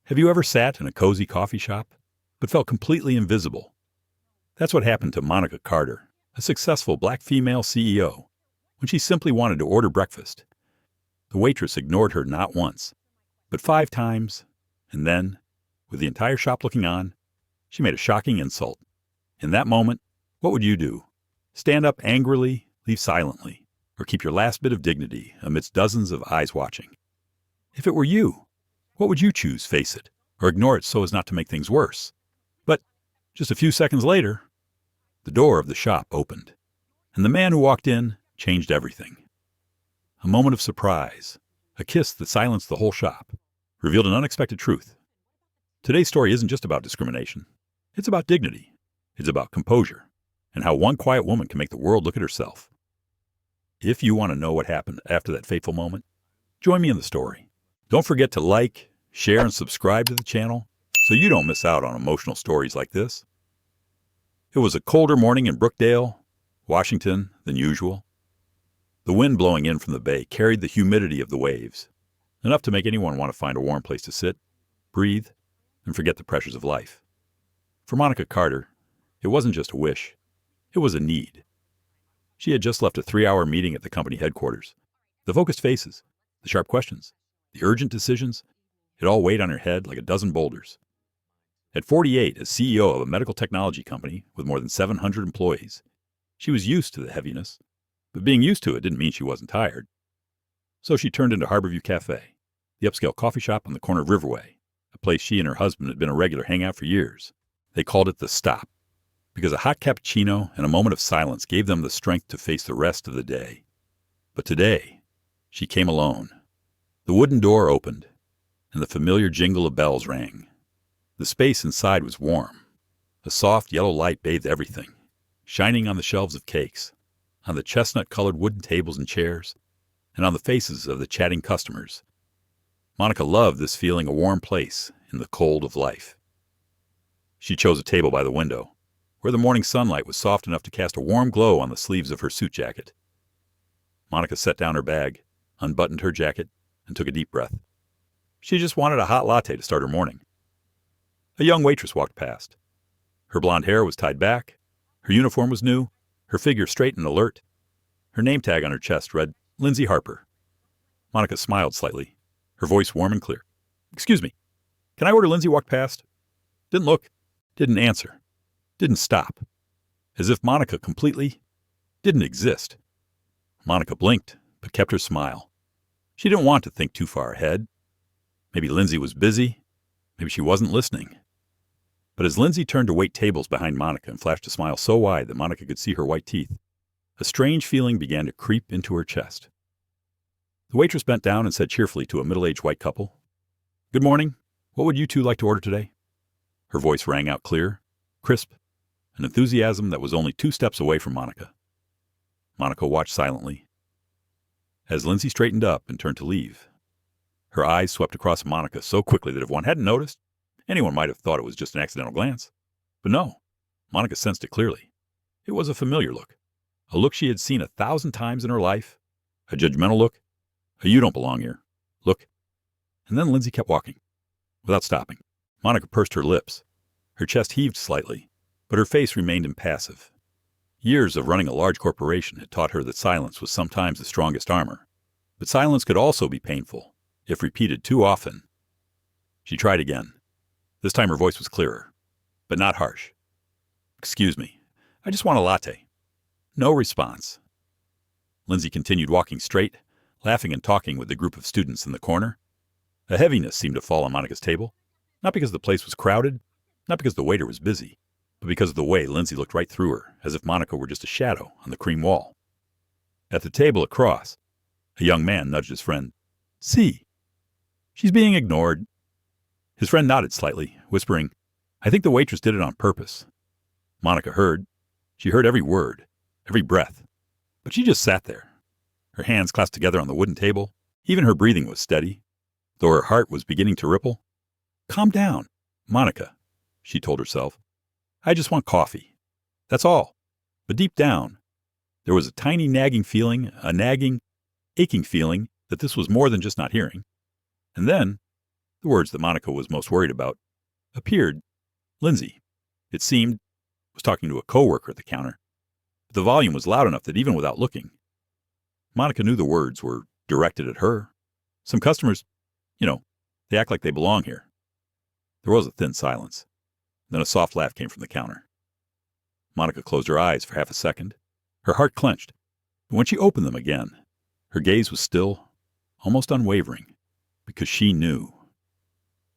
Have you ever sat in a cozy coffee shop, but felt completely invisible? That's what happened to Monica Carter, a successful black female CEO, when she simply wanted to order breakfast. The waitress ignored her not once, but 5 times, and then, with the entire shop looking on, she made a shocking insult. In that moment, what would you do? Stand up angrily, leave silently, or keep your last bit of dignity amidst dozens of eyes watching? If it were you, what would you choose, face it, or ignore it so as not to make things worse? But just a few seconds later, the door of the shop opened, and the man who walked in changed everything. A moment of surprise, a kiss that silenced the whole shop, revealed an unexpected truth. Today's story isn't just about discrimination. It's about dignity. It's about composure, and how one quiet woman can make the world look at herself. If you want to know what happened after that fateful moment, join me in the story. Don't forget to like, share, and subscribe to the channel so you don't miss out on emotional stories like this. It was a colder morning in Brookdale, Washington, than usual. The wind blowing in from the bay carried the humidity of the waves, enough to make anyone want to find a warm place to sit, breathe, and forget the pressures of life. For Monica Carter, it wasn't just a wish, it was a need. She had just left a 3-hour meeting at the company headquarters. The focused faces, the sharp questions, the urgent decisions, it all weighed on her head like a dozen boulders. At 48, as CEO of a medical technology company with more than 700 employees, she was used to the heaviness, but being used to it didn't mean she wasn't tired. So she turned into Harborview Café, the upscale coffee shop on the corner of Riverway, a place she and her husband had been a regular hangout for years. They called it the Stop, because a hot cappuccino and a moment of silence gave them the strength to face the rest of the day. But today, she came alone. The wooden door opened, and the familiar jingle of bells rang. The space inside was warm. A soft yellow light bathed everything, shining on the shelves of cakes, on the chestnut-colored wooden tables and chairs, and on the faces of the chatting customers. Monica loved this feeling a warm place in the cold of life. She chose a table by the window, where the morning sunlight was soft enough to cast a warm glow on the sleeves of her suit jacket. Monica set down her bag, unbuttoned her jacket, and took a deep breath. She just wanted a hot latte to start her morning. A young waitress walked past. Her blonde hair was tied back, her uniform was new, her figure straight and alert. Her name tag on her chest read, Lindsay Harper. Monica smiled slightly, her voice warm and clear. Excuse me, can I order? Lindsay walked past. Didn't look, didn't answer, didn't stop. As if Monica completely didn't exist. Monica blinked, but kept her smile. She didn't want to think too far ahead. Maybe Lindsay was busy. Maybe she wasn't listening. But as Lindsay turned to wait tables behind Monica and flashed a smile so wide that Monica could see her white teeth, a strange feeling began to creep into her chest. The waitress bent down and said cheerfully to a middle-aged white couple, Good morning. What would you two like to order today? Her voice rang out clear, crisp, an enthusiasm that was only 2 steps away from Monica. Monica watched silently. As Lindsay straightened up and turned to leave, her eyes swept across Monica so quickly that if one hadn't noticed, anyone might have thought it was just an accidental glance. But no, Monica sensed it clearly. It was a familiar look, a look she had seen 1,000 times in her life, a judgmental look, a you don't belong here look. And then Lindsay kept walking, without stopping. Monica pursed her lips. Her chest heaved slightly, but her face remained impassive. Years of running a large corporation had taught her that silence was sometimes the strongest armor, but silence could also be painful, if repeated too often. She tried again. This time her voice was clearer, but not harsh. Excuse me, I just want a latte. No response. Lindsay continued walking straight, laughing and talking with the group of students in the corner. A heaviness seemed to fall on Monica's table, not because the place was crowded, not because the waiter was busy, but because of the way Lindsay looked right through her, as if Monica were just a shadow on the cream wall. At the table across, a young man nudged his friend. See, she's being ignored. His friend nodded slightly, whispering, I think the waitress did it on purpose. Monica heard. She heard every word, every breath. But she just sat there, her hands clasped together on the wooden table. Even her breathing was steady, though her heart was beginning to ripple. Calm down, Monica, she told herself. I just want coffee. That's all. But deep down, there was a tiny nagging feeling, a nagging, aching feeling that this was more than just not hearing. And then, The words that Monica was most worried about appeared. Lindsay, it seemed, was talking to a coworker at the counter, but the volume was loud enough that even without looking, Monica knew the words were directed at her. Some customers, they act like they belong here. There was a thin silence. Then a soft laugh came from the counter. Monica closed her eyes for half a second. Her heart clenched. But when she opened them again, her gaze was still, almost unwavering, because she knew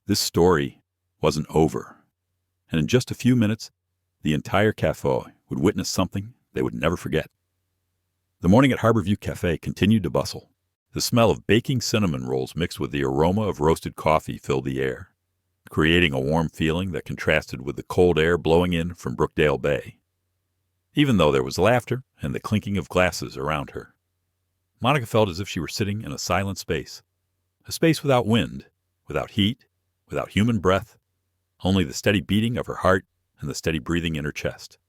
this story wasn't over. And in just a few minutes, the entire café would witness something they would never forget. The morning at Harborview Café continued to bustle. The smell of baking cinnamon rolls mixed with the aroma of roasted coffee filled the air, creating a warm feeling that contrasted with the cold air blowing in from Brookdale Bay. Even though there was laughter and the clinking of glasses around her, Monica felt as if she were sitting in a silent space, a space without wind, without heat, without human breath, only the steady beating of her heart and the steady breathing in her chest.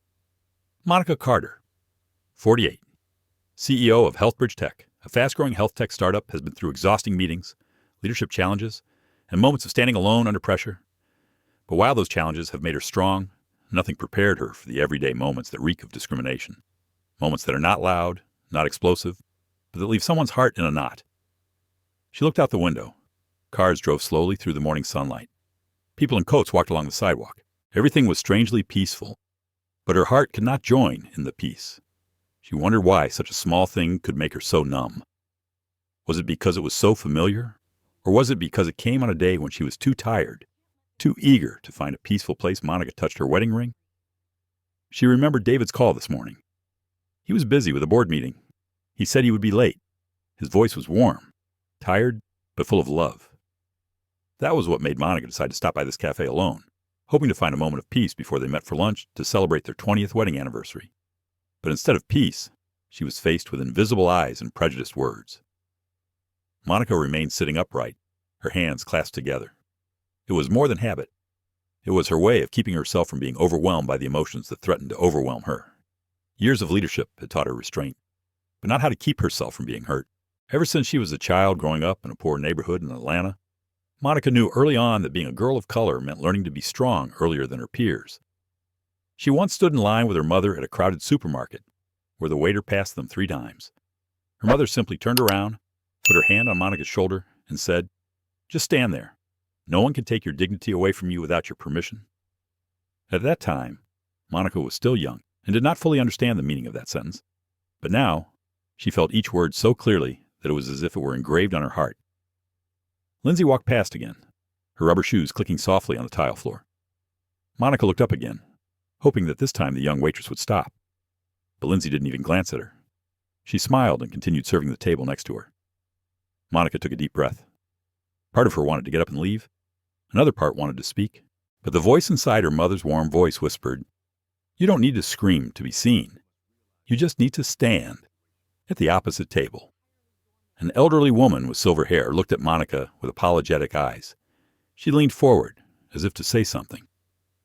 Monica Carter, 48, CEO of Healthbridge Tech, a fast-growing health tech startup, has been through exhausting meetings, leadership challenges, and moments of standing alone under pressure. But while those challenges have made her strong, nothing prepared her for the everyday moments that reek of discrimination. Moments that are not loud, not explosive, but that leave someone's heart in a knot. She looked out the window. Cars drove slowly through the morning sunlight. People in coats walked along the sidewalk. Everything was strangely peaceful, but her heart could not join in the peace. She wondered why such a small thing could make her so numb. Was it because it was so familiar? Or was it because it came on a day when she was too tired, too eager to find a peaceful place? Monica touched her wedding ring. She remembered David's call this morning. He was busy with a board meeting. He said he would be late. His voice was warm, tired, but full of love. That was what made Monica decide to stop by this cafe alone, hoping to find a moment of peace before they met for lunch to celebrate their 20th wedding anniversary. But instead of peace, she was faced with invisible eyes and prejudiced words. Monica remained sitting upright, her hands clasped together. It was more than habit. It was her way of keeping herself from being overwhelmed by the emotions that threatened to overwhelm her. Years of leadership had taught her restraint, but not how to keep herself from being hurt. Ever since she was a child growing up in a poor neighborhood in Atlanta, Monica knew early on that being a girl of color meant learning to be strong earlier than her peers. She once stood in line with her mother at a crowded supermarket, where the waiter passed them 3 dimes. Her mother simply turned around, put her hand on Monica's shoulder, and said, "Just stand there. No one can take your dignity away from you without your permission." At that time, Monica was still young and did not fully understand the meaning of that sentence. But now, she felt each word so clearly that it was as if it were engraved on her heart. Lindsay walked past again, her rubber shoes clicking softly on the tile floor. Monica looked up again, hoping that this time the young waitress would stop. But Lindsay didn't even glance at her. She smiled and continued serving the table next to her. Monica took a deep breath. Part of her wanted to get up and leave. Another part wanted to speak. But the voice inside her mother's warm voice whispered, "You don't need to scream to be seen. You just need to stand at the opposite table." An elderly woman with silver hair looked at Monica with apologetic eyes. She leaned forward, as if to say something,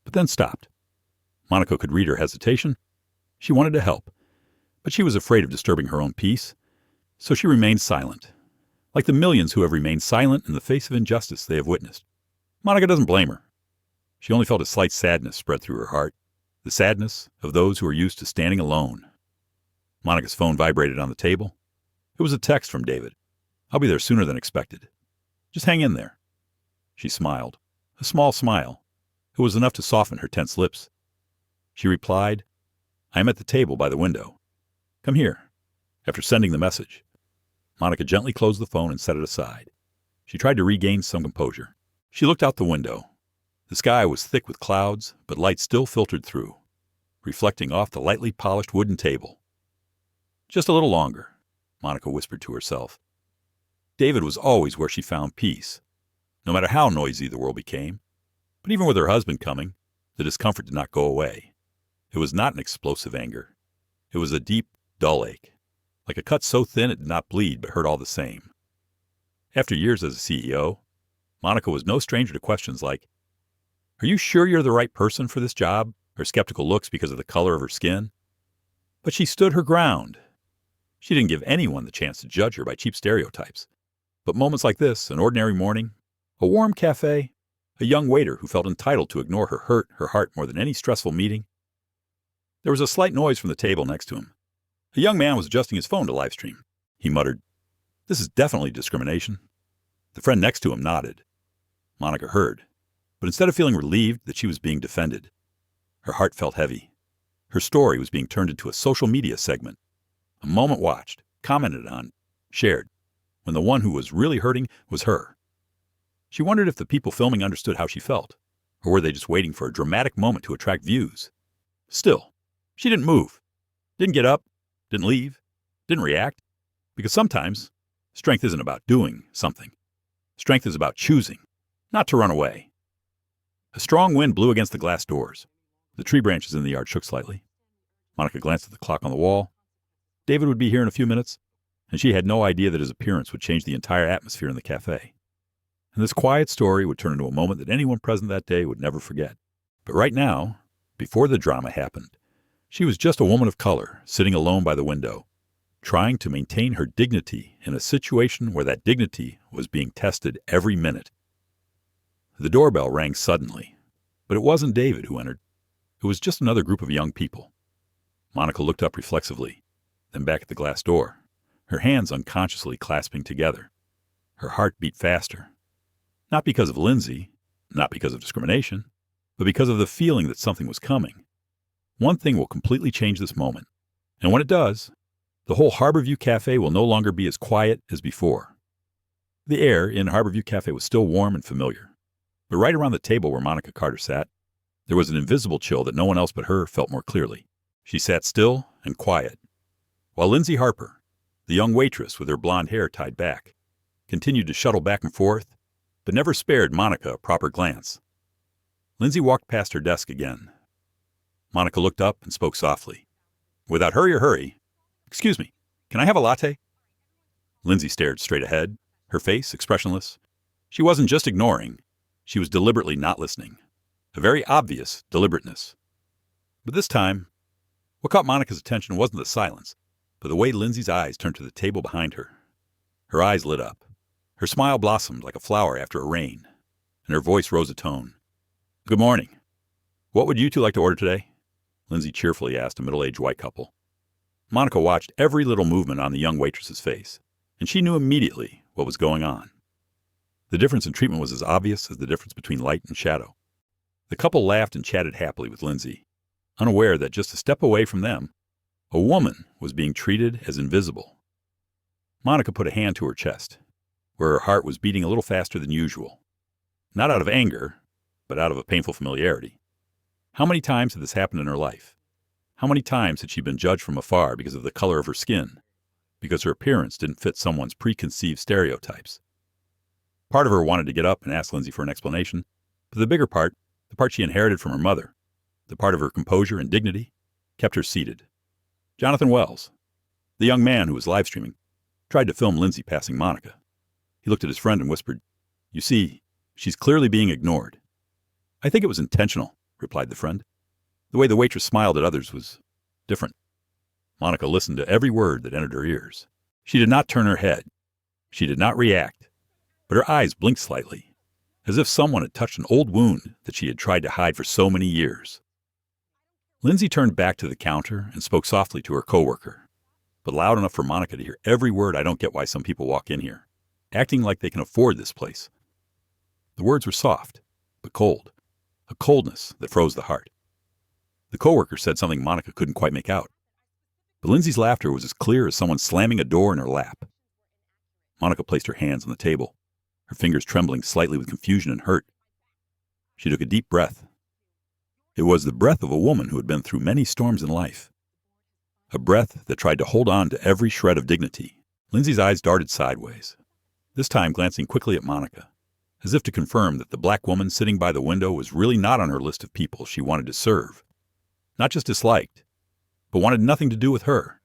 but then stopped. Monica could read her hesitation. She wanted to help, but she was afraid of disturbing her own peace, so she remained silent, like the millions who have remained silent in the face of injustice they have witnessed. Monica doesn't blame her. She only felt a slight sadness spread through her heart, the sadness of those who are used to standing alone. Monica's phone vibrated on the table. It was a text from David. "I'll be there sooner than expected. Just hang in there." She smiled, a small smile. It was enough to soften her tense lips. She replied, "I am at the table by the window. Come here." After sending the message, Monica gently closed the phone and set it aside. She tried to regain some composure. She looked out the window. The sky was thick with clouds, but light still filtered through, reflecting off the lightly polished wooden table. Just a little longer, Monica whispered to herself. David was always where she found peace, no matter how noisy the world became. But even with her husband coming, the discomfort did not go away. It was not an explosive anger. It was a deep, dull ache, like a cut so thin it did not bleed but hurt all the same. After years as a CEO, Monica was no stranger to questions like, "Are you sure you're the right person for this job?" or skeptical looks because of the color of her skin. But she stood her ground. She didn't give anyone the chance to judge her by cheap stereotypes. But moments like this, an ordinary morning, A warm cafe, a young waiter who felt entitled to ignore her heart more than any stressful meeting. There was a slight noise from the table next to him. A young man was adjusting his phone to livestream. He muttered, "This is definitely discrimination." The friend next to him nodded. Monica heard, but instead of feeling relieved that she was being defended, her heart felt heavy. Her story was being turned into a social media segment. A moment watched, commented on, shared, when the one who was really hurting was her. She wondered if the people filming understood how she felt, or were they just waiting for a dramatic moment to attract views? Still, she didn't move, didn't get up, didn't leave, didn't react, because sometimes strength isn't about doing something. Strength is about choosing, not to run away. A strong wind blew against the glass doors. The tree branches in the yard shook slightly. Monica glanced at the clock on the wall. David would be here in a few minutes, and she had no idea that his appearance would change the entire atmosphere in the cafe. And this quiet story would turn into a moment that anyone present that day would never forget. But right now, before the drama happened, she was just a woman of color, sitting alone by the window, trying to maintain her dignity in a situation where that dignity was being tested every minute. The doorbell rang suddenly, but it wasn't David who entered. It was just another group of young people. Monica looked up reflexively, then back at the glass door, her hands unconsciously clasping together. Her heart beat faster. Not because of Lindsay, not because of discrimination, but because of the feeling that something was coming. One thing will completely change this moment, and when it does, the whole Harborview Café will no longer be as quiet as before. The air in Harborview Café was still warm and familiar, but right around the table where Monica Carter sat, there was an invisible chill that no one else but her felt more clearly. She sat still and quiet, while Lindsay Harper, the young waitress with her blonde hair tied back, continued to shuttle back and forth, but never spared Monica a proper glance. Lindsay walked past her desk again. Monica looked up and spoke softly. Without hurry, "Excuse me, can I have a latte?" Lindsay stared straight ahead, her face expressionless. She wasn't just ignoring, she was deliberately not listening. A very obvious deliberateness. But this time, what caught Monica's attention wasn't the silence, but the way Lindsay's eyes turned to the table behind her. Her eyes lit up. Her smile blossomed like a flower after a rain, and her voice rose a tone. "Good morning. What would you two like to order today?" Lindsay cheerfully asked a middle-aged white couple. Monica watched every little movement on the young waitress's face, and she knew immediately what was going on. The difference in treatment was as obvious as the difference between light and shadow. The couple laughed and chatted happily with Lindsay, unaware that just a step away from them, a woman was being treated as invisible. Monica put a hand to her chest, where her heart was beating a little faster than usual. Not out of anger, but out of a painful familiarity. How many times had this happened in her life? How many times had she been judged from afar because of the color of her skin, because her appearance didn't fit someone's preconceived stereotypes? Part of her wanted to get up and ask Lindsay for an explanation, but the bigger part, the part she inherited from her mother, the part of her composure and dignity, kept her seated. Jonathan Wells, the young man who was live streaming, tried to film Lindsay passing Monica. He looked at his friend and whispered, "You see, she's clearly being ignored." "I think it was intentional," replied the friend. The way the waitress smiled at others was different. Monica listened to every word that entered her ears. She did not turn her head. She did not react, but her eyes blinked slightly, as if someone had touched an old wound that she had tried to hide for so many years. Lindsay turned back to the counter and spoke softly to her coworker, but loud enough for Monica to hear every word. "I don't get why some people walk in here, acting like they can afford this place." The words were soft, but cold, a coldness that froze the heart. The coworker said something Monica couldn't quite make out, but Lindsay's laughter was as clear as someone slamming a door in her lap. Monica placed her hands on the table, her fingers trembling slightly with confusion and hurt. She took a deep breath. It was the breath of a woman who had been through many storms in life, a breath that tried to hold on to every shred of dignity. Lindsay's eyes darted sideways, this time glancing quickly at Monica, as if to confirm that the black woman sitting by the window was really not on her list of people she wanted to serve. Not just disliked, but wanted nothing to do with her.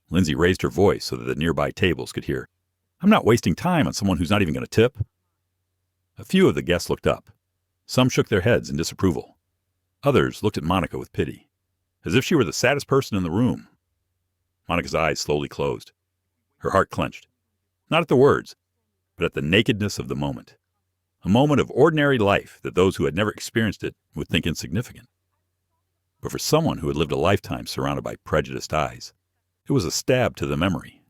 Lindsay raised her voice so that the nearby tables could hear, "I'm not wasting time on someone who's not even going to tip." A few of the guests looked up. Some shook their heads in disapproval. Others looked at Monica with pity, as if she were the saddest person in the room. Monica's eyes slowly closed. Her heart clenched, not at the words, but at the nakedness of the moment. A moment of ordinary life that those who had never experienced it would think insignificant. But for someone who had lived a lifetime surrounded by prejudiced eyes, it was a stab to the memory.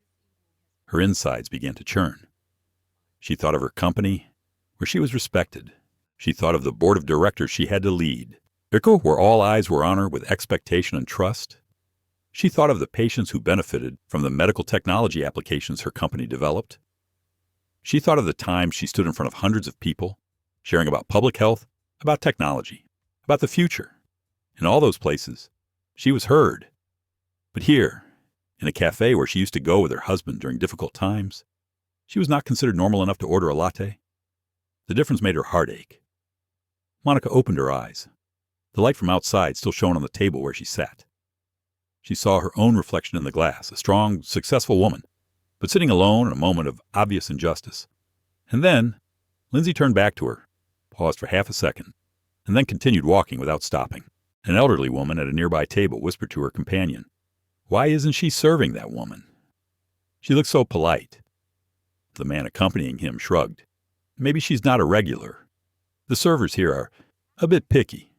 Her insides began to churn. She thought of her company, where she was respected. She thought of the board of directors she had to lead, where all eyes were on her with expectation and trust. She thought of the patients who benefited from the medical technology applications her company developed. She thought of the times she stood in front of hundreds of people, sharing about public health, about technology, about the future. In all those places, she was heard. But here, in a cafe where she used to go with her husband during difficult times, she was not considered normal enough to order a latte. The difference made her heart ache. Monica opened her eyes. The light from outside still shone on the table where she sat. She saw her own reflection in the glass, a strong, successful woman, but sitting alone in a moment of obvious injustice. And then, Lindsay turned back to her, paused for half a second, and then continued walking without stopping. An elderly woman at a nearby table whispered to her companion, "Why isn't she serving that woman? She looks so polite." The man accompanying him shrugged. "Maybe she's not a regular. The servers here are a bit picky."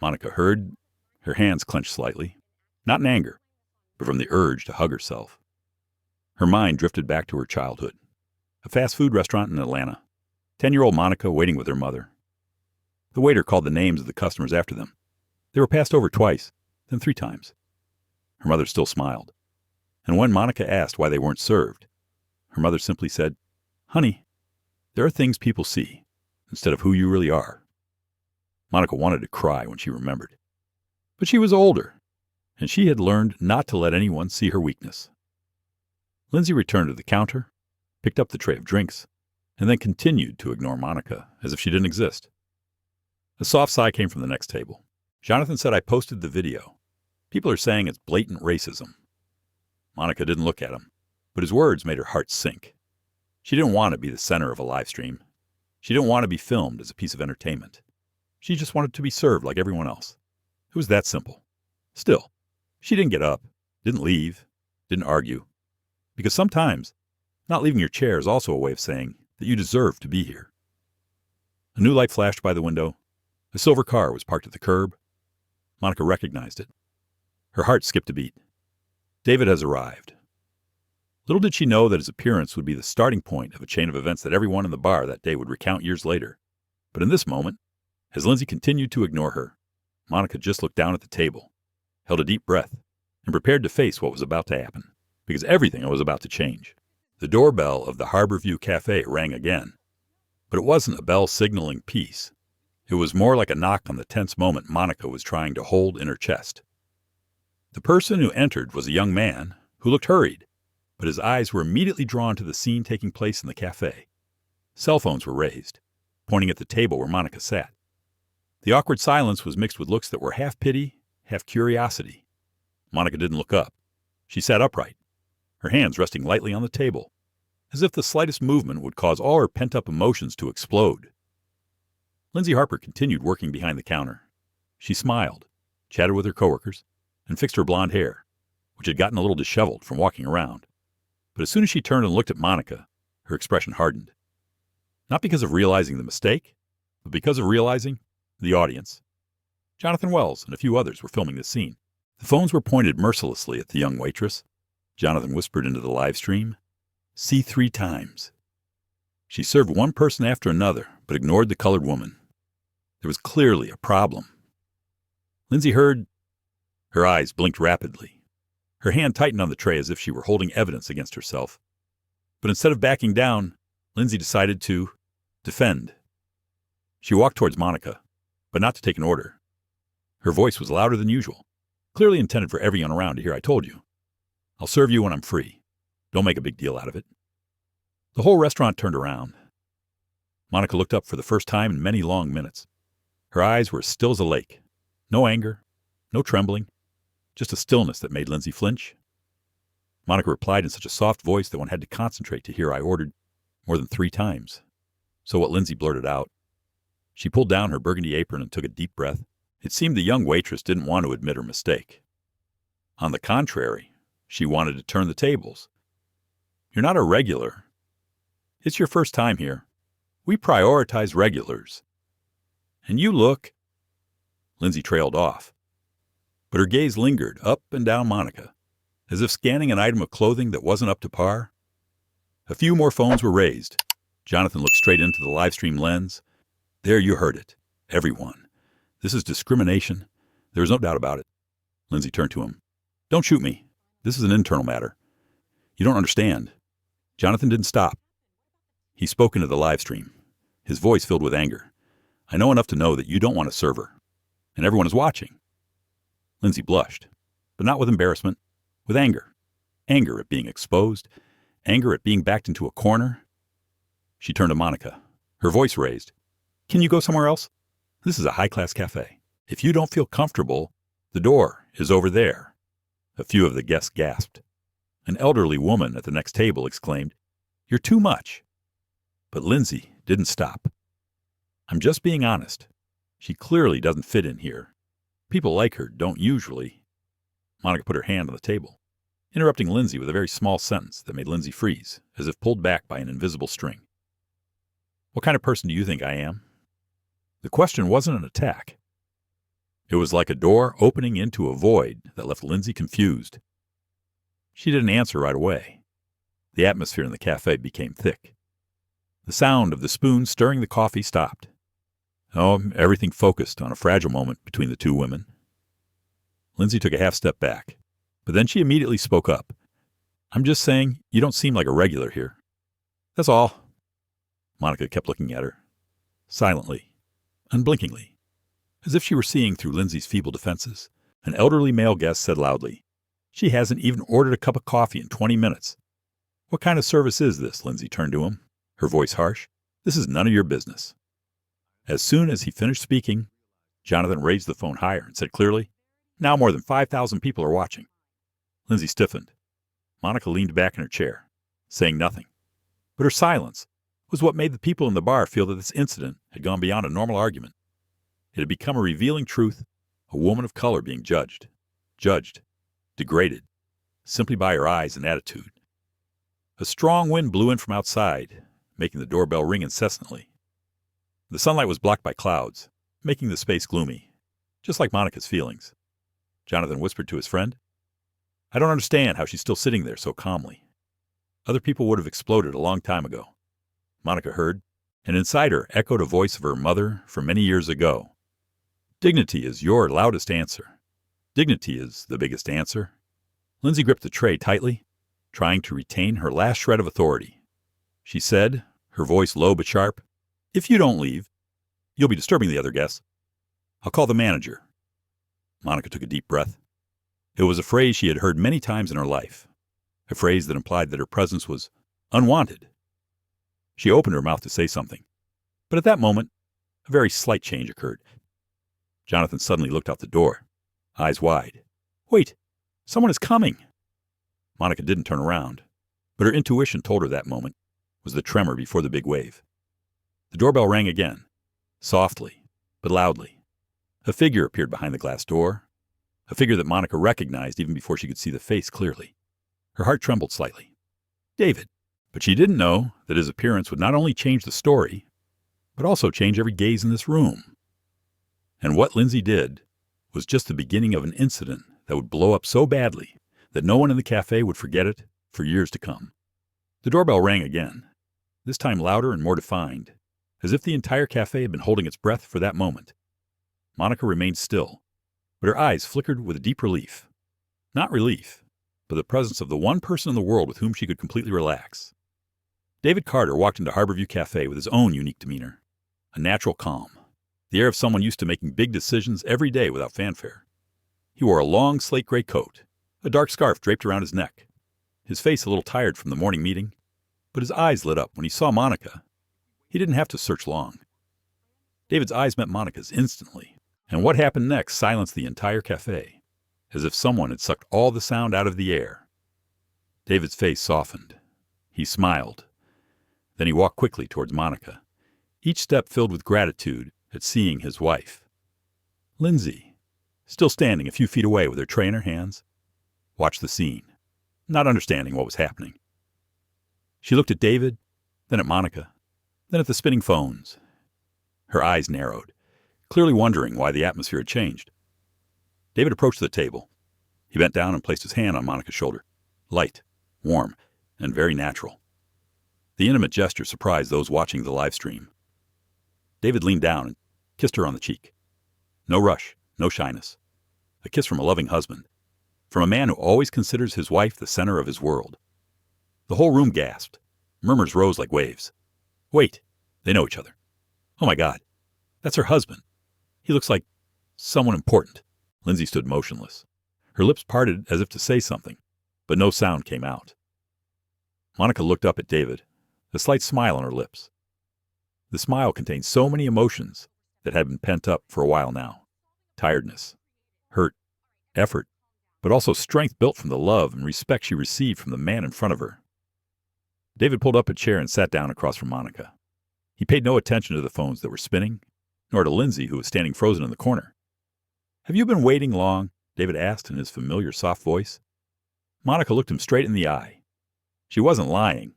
Monica heard, her hands clenched slightly, not in anger, but from the urge to hug herself. Her mind drifted back to her childhood. A fast food restaurant in Atlanta. 10-year-old Monica waiting with her mother. The waiter called the names of the customers after them. They were passed over twice, then 3 times. Her mother still smiled. And when Monica asked why they weren't served, her mother simply said, "Honey, there are things people see instead of who you really are." Monica wanted to cry when she remembered. But she was older, and she had learned not to let anyone see her weakness. Lindsay returned to the counter, picked up the tray of drinks, and then continued to ignore Monica as if she didn't exist. A soft sigh came from the next table. "Jonathan said I posted the video. People are saying it's blatant racism." Monica didn't look at him, but his words made her heart sink. She didn't want to be the center of a live stream. She didn't want to be filmed as a piece of entertainment. She just wanted to be served like everyone else. It was that simple. Still, she didn't get up, didn't leave, didn't argue. Because sometimes, not leaving your chair is also a way of saying that you deserve to be here. A new light flashed by the window. A silver car was parked at the curb. Monica recognized it. Her heart skipped a beat. David has arrived. Little did she know that his appearance would be the starting point of a chain of events that everyone in the bar that day would recount years later. But in this moment, as Lindsay continued to ignore her, Monica just looked down at the table, held a deep breath, and prepared to face what was about to happen, because everything was about to change. The doorbell of the Harborview Café rang again, but it wasn't a bell signaling peace. It was more like a knock on the tense moment Monica was trying to hold in her chest. The person who entered was a young man who looked hurried, but his eyes were immediately drawn to the scene taking place in the cafe. Cell phones were raised, pointing at the table where Monica sat. The awkward silence was mixed with looks that were half pity, half curiosity. Monica didn't look up. She sat upright, her hands resting lightly on the table, as if the slightest movement would cause all her pent-up emotions to explode. Lindsay Harper continued working behind the counter. She smiled, chatted with her coworkers, and fixed her blonde hair, which had gotten a little disheveled from walking around. But as soon as she turned and looked at Monica, her expression hardened. Not because of realizing the mistake, but because of realizing the audience. Jonathan Wells and a few others were filming this scene. The phones were pointed mercilessly at the young waitress. Jonathan whispered into the live stream, "See 3 times." She served one person after another, but ignored the colored woman. There was clearly a problem. Lindsay heard. Her eyes blinked rapidly. Her hand tightened on the tray as if she were holding evidence against herself. But instead of backing down, Lindsay decided to defend. She walked towards Monica, but not to take an order. Her voice was louder than usual, clearly intended for everyone around to hear. "I told you. I'll serve you when I'm free. Don't make a big deal out of it." The whole restaurant turned around. Monica looked up for the first time in many long minutes. Her eyes were as still as a lake. No anger, no trembling, just a stillness that made Lindsay flinch. Monica replied in such a soft voice that one had to concentrate to hear, "I ordered more than 3 times. So what Lindsay blurted out. She pulled down her burgundy apron and took a deep breath. It seemed the young waitress didn't want to admit her mistake. On the contrary, she wanted to turn the tables. "You're not a regular. It's your first time here. We prioritize regulars. And you look. Lindsay trailed off, but her gaze lingered up and down Monica, as if scanning an item of clothing that wasn't up to par. A few more phones were raised. Jonathan looked straight into the livestream lens. There, you heard it. Everyone. This is discrimination. There is no doubt about it. Lindsay turned to him. Don't shoot me. This is an internal matter. You don't understand. Jonathan didn't stop. He spoke into the livestream, his voice filled with anger. I know enough to know that you don't want a server, and everyone is watching. Lindsay blushed, but not with embarrassment, with anger. Anger at being exposed, anger at being backed into a corner. She turned to Monica, her voice raised. Can you go somewhere else? This is a high-class cafe. If you don't feel comfortable, the door is over there. A few of the guests gasped. An elderly woman at the next table exclaimed, You're too much. But Lindsay didn't stop. I'm just being honest. She clearly doesn't fit in here. People like her don't usually. Monica put her hand on the table, interrupting Lindsay with a very small sentence that made Lindsay freeze, as if pulled back by an invisible string. What kind of person do you think I am? The question wasn't an attack. It was like a door opening into a void that left Lindsay confused. She didn't answer right away. The atmosphere in the cafe became thick. The sound of the spoon stirring the coffee stopped. Everything focused on a fragile moment between the two women. Lindsay took a half step back, but then she immediately spoke up. I'm just saying, you don't seem like a regular here. That's all. Monica kept looking at her, silently, unblinkingly, as if she were seeing through Lindsay's feeble defenses. An elderly male guest said loudly, She hasn't even ordered a cup of coffee in 20 minutes. What kind of service is this? Lindsay turned to him, her voice harsh. This is none of your business. As soon as he finished speaking, Jonathan raised the phone higher and said clearly, Now more than 5,000 people are watching. Lindsay stiffened. Monica leaned back in her chair, saying nothing. But her silence was what made the people in the bar feel that this incident had gone beyond a normal argument. It had become a revealing truth, a woman of color being judged, degraded, simply by her eyes and attitude. A strong wind blew in from outside, making the doorbell ring incessantly. The sunlight was blocked by clouds, making the space gloomy, just like Monica's feelings. Jonathan whispered to his friend, I don't understand how she's still sitting there so calmly. Other people would have exploded a long time ago. Monica heard, and inside her echoed a voice of her mother from many years ago. Dignity is your loudest answer. Dignity is the biggest answer. Lindsay gripped the tray tightly, trying to retain her last shred of authority. She said, her voice low but sharp, If you don't leave, you'll be disturbing the other guests. I'll call the manager. Monica took a deep breath. It was a phrase she had heard many times in her life, a phrase that implied that her presence was unwanted. She opened her mouth to say something, but at that moment, a very slight change occurred. Jonathan suddenly looked out the door, eyes wide. Wait, someone is coming. Monica didn't turn around, but her intuition told her that moment was the tremor before the big wave. The doorbell rang again, softly, but loudly. A figure appeared behind the glass door, a figure that Monica recognized even before she could see the face clearly. Her heart trembled slightly. David. But she didn't know that his appearance would not only change the story, but also change every gaze in this room. And what Lindsay did was just the beginning of an incident that would blow up so badly that no one in the cafe would forget it for years to come. The doorbell rang again, this time louder and more defined, as if the entire cafe had been holding its breath for that moment. Monica remained still, but her eyes flickered with deep relief. Not relief, but the presence of the one person in the world with whom she could completely relax. David Carter walked into Harborview Café with his own unique demeanor, a natural calm, the air of someone used to making big decisions every day without fanfare. He wore a long slate gray coat, a dark scarf draped around his neck, his face a little tired from the morning meeting, but his eyes lit up when he saw Monica. He didn't have to search long. David's eyes met Monica's instantly, and what happened next silenced the entire cafe, as if someone had sucked all the sound out of the air. David's face softened. He smiled. Then he walked quickly towards Monica, each step filled with gratitude at seeing his wife. Lindsay, still standing a few feet away with her tray in her hands, watched the scene, not understanding what was happening. She looked at David, then at Monica, then at the spinning phones. Her eyes narrowed, clearly wondering why the atmosphere had changed. David approached the table. He bent down and placed his hand on Monica's shoulder. Light, warm, and very natural. The intimate gesture surprised those watching the live stream. David leaned down and kissed her on the cheek. No rush, no shyness. A kiss from a loving husband. From a man who always considers his wife the center of his world. The whole room gasped. Murmurs rose like waves. Wait, they know each other. Oh my God, that's her husband. He looks like someone important. Lindsay stood motionless. Her lips parted as if to say something, but no sound came out. Monica looked up at David, a slight smile on her lips. The smile contained so many emotions that had been pent up for a while now. Tiredness, hurt, effort, but also strength built from the love and respect she received from the man in front of her. David pulled up a chair and sat down across from Monica. He paid no attention to the phones that were spinning, nor to Lindsay, who was standing frozen in the corner. Have you been waiting long? David asked in his familiar soft voice. Monica looked him straight in the eye. She wasn't lying,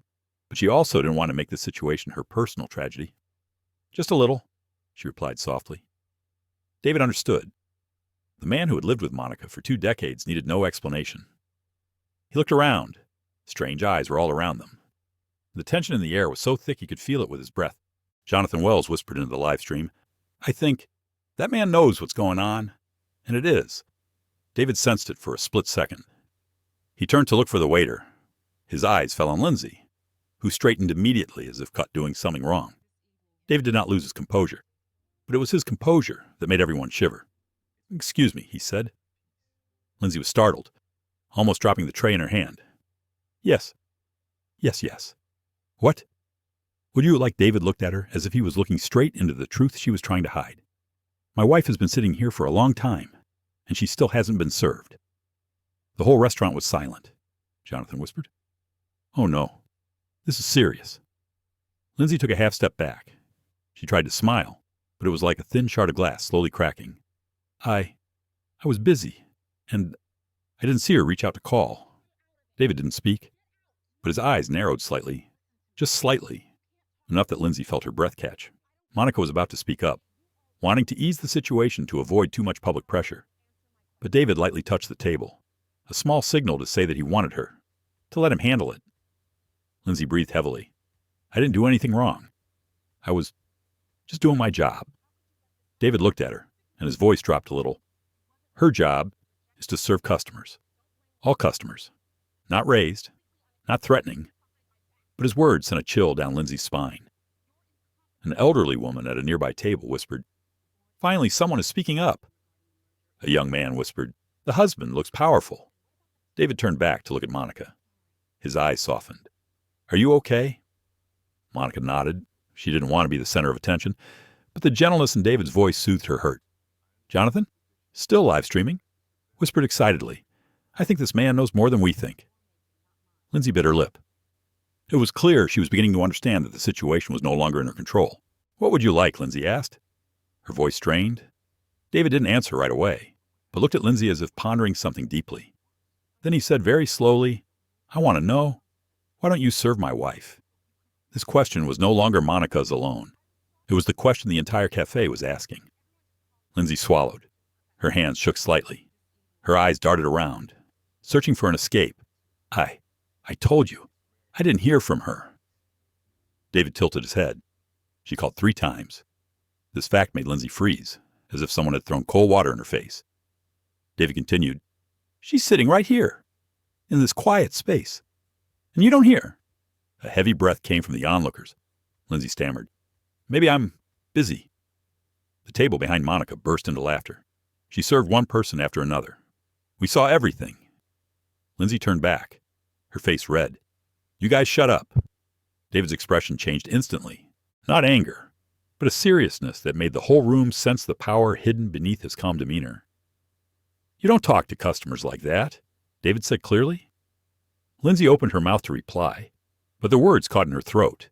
but she also didn't want to make this situation her personal tragedy. Just a little, she replied softly. David understood. The man who had lived with Monica for 2 decades needed no explanation. He looked around. Strange eyes were all around them. The tension in the air was so thick he could feel it with his breath. Jonathan Wells whispered into the live stream, I think that man knows what's going on. And it is. David sensed it for a split second. He turned to look for the waiter. His eyes fell on Lindsay, who straightened immediately as if caught doing something wrong. David did not lose his composure, but it was his composure that made everyone shiver. Excuse me, he said. Lindsay was startled, almost dropping the tray in her hand. Yes. Yes. What? Would you like David looked at her as if he was looking straight into the truth she was trying to hide. My wife has been sitting here for a long time, and she still hasn't been served. The whole restaurant was silent, Jonathan whispered. Oh no, this is serious. Lindsay took a half step back. She tried to smile, but it was like a thin shard of glass slowly cracking. I was busy, and I didn't see her reach out to call. David didn't speak, but his eyes narrowed slightly, just slightly, enough that Lindsay felt her breath catch. Monica was about to speak up, wanting to ease the situation to avoid too much public pressure. But David lightly touched the table, a small signal to say that he wanted her, to let him handle it. Lindsay breathed heavily. I didn't do anything wrong. I was just doing my job. David looked at her, and his voice dropped a little. Her job is to serve customers. All customers. Not raised, not threatening. But his words sent a chill down Lindsay's spine. An elderly woman at a nearby table whispered, Finally, someone is speaking up. A young man whispered, The husband looks powerful. David turned back to look at Monica. His eyes softened. Are you okay? Monica nodded. She didn't want to be the center of attention, but the gentleness in David's voice soothed her hurt. Jonathan, still live streaming, whispered excitedly, I think this man knows more than we think. Lindsay bit her lip. It was clear she was beginning to understand that the situation was no longer in her control. What would you like? Lindsay asked. Her voice strained. David didn't answer right away, but looked at Lindsay as if pondering something deeply. Then he said very slowly, I want to know, why don't you serve my wife? This question was no longer Monica's alone. It was the question the entire cafe was asking. Lindsay swallowed. Her hands shook slightly. Her eyes darted around, searching for an escape. I told you. I didn't hear from her. David tilted his head. She called 3 times. This fact made Lindsay freeze, as if someone had thrown cold water in her face. David continued, She's sitting right here, in this quiet space. And you don't hear. A heavy breath came from the onlookers. Lindsay stammered, Maybe I'm busy. The table behind Monica burst into laughter. She served one person after another. We saw everything. Lindsay turned back, her face red. You guys shut up. David's expression changed instantly. Not anger, but a seriousness that made the whole room sense the power hidden beneath his calm demeanor. You don't talk to customers like that, David said clearly. Lindsay opened her mouth to reply, but the words caught in her throat.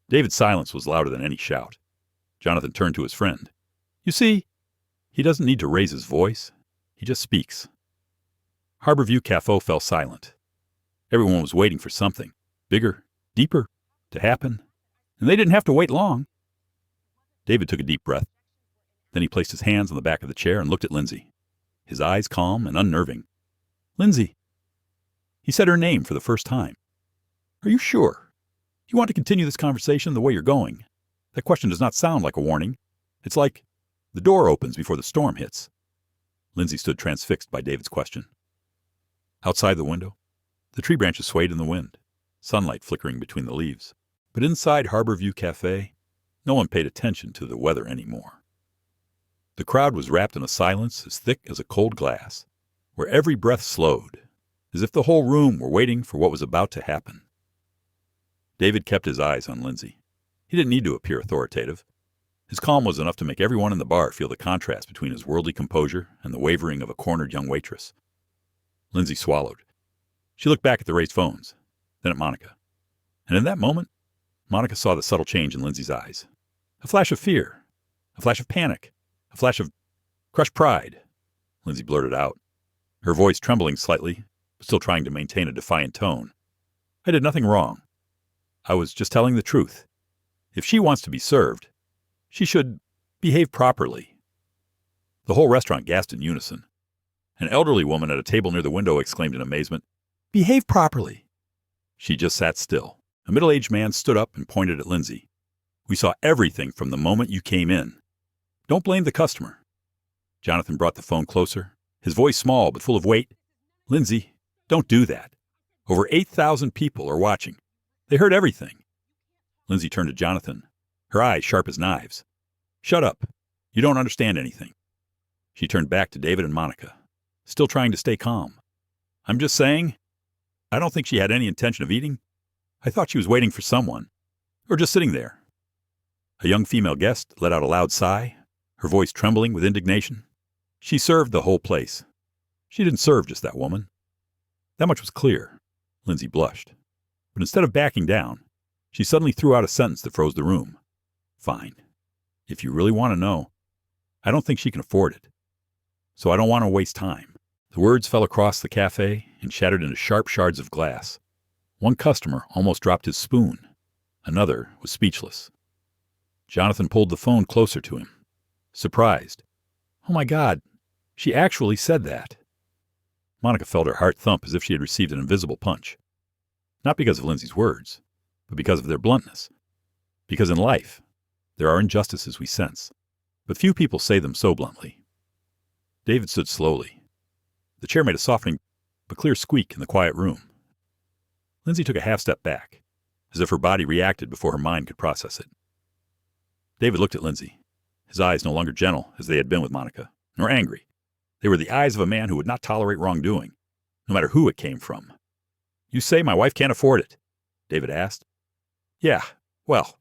David's silence was louder than any shout. Jonathan turned to his friend. You see, he doesn't need to raise his voice. He just speaks. Harborview Café fell silent. Everyone was waiting for something, bigger, deeper, to happen, And they didn't have to wait long. David took a deep breath. Then he placed his hands on the back of the chair and looked at Lindsay, his eyes calm and unnerving. Lindsay. He said her name for the first time. Are you sure? You want to continue this conversation the way you're going? That question does not sound like a warning. It's like the door opens before the storm hits. Lindsay stood transfixed by David's question. Outside the window, the tree branches swayed in the wind, sunlight flickering between the leaves. But inside Harborview Café, no one paid attention to the weather anymore. The crowd was wrapped in a silence as thick as a cold glass, where every breath slowed, as if the whole room were waiting for what was about to happen. David kept his eyes on Lindsay. He didn't need to appear authoritative. His calm was enough to make everyone in the bar feel the contrast between his worldly composure and the wavering of a cornered young waitress. Lindsay swallowed. She looked back at the raised phones, then at Monica. And in that moment, Monica saw the subtle change in Lindsay's eyes. A flash of fear, a flash of panic, a flash of crushed pride. Lindsay blurted out, her voice trembling slightly, but still trying to maintain a defiant tone. I did nothing wrong. I was just telling the truth. If she wants to be served, she should behave properly. The whole restaurant gasped in unison. An elderly woman at a table near the window exclaimed in amazement, Behave properly. She just sat still. A middle-aged man stood up and pointed at Lindsay. We saw everything from the moment you came in. Don't blame the customer. Jonathan brought the phone closer, his voice small but full of weight. Lindsay, don't do that. Over 8,000 people are watching. They heard everything. Lindsay turned to Jonathan, her eyes sharp as knives. Shut up. You don't understand anything. She turned back to David and Monica, still trying to stay calm. I'm just saying, I don't think she had any intention of eating. I thought she was waiting for someone, or just sitting there. A young female guest let out a loud sigh, her voice trembling with indignation. She served the whole place. She didn't serve just that woman. That much was clear. Lindsay blushed. But instead of backing down, she suddenly threw out a sentence that froze the room. Fine. If you really want to know, I don't think she can afford it. So I don't want to waste time. The words fell across the cafe and shattered into sharp shards of glass. One customer almost dropped his spoon. Another was speechless. Jonathan pulled the phone closer to him, surprised. Oh my God, she actually said that. Monica felt her heart thump as if she had received an invisible punch. Not because of Lindsay's words, but because of their bluntness. Because in life, there are injustices we sense, but few people say them so bluntly. David stood slowly. The chair made a softening but clear squeak in the quiet room. Lindsay took a half step back, as if her body reacted before her mind could process it. David looked at Lindsay, his eyes no longer gentle as they had been with Monica, nor angry. They were the eyes of a man who would not tolerate wrongdoing, no matter who it came from. You say my wife can't afford it? David asked. Yeah, well,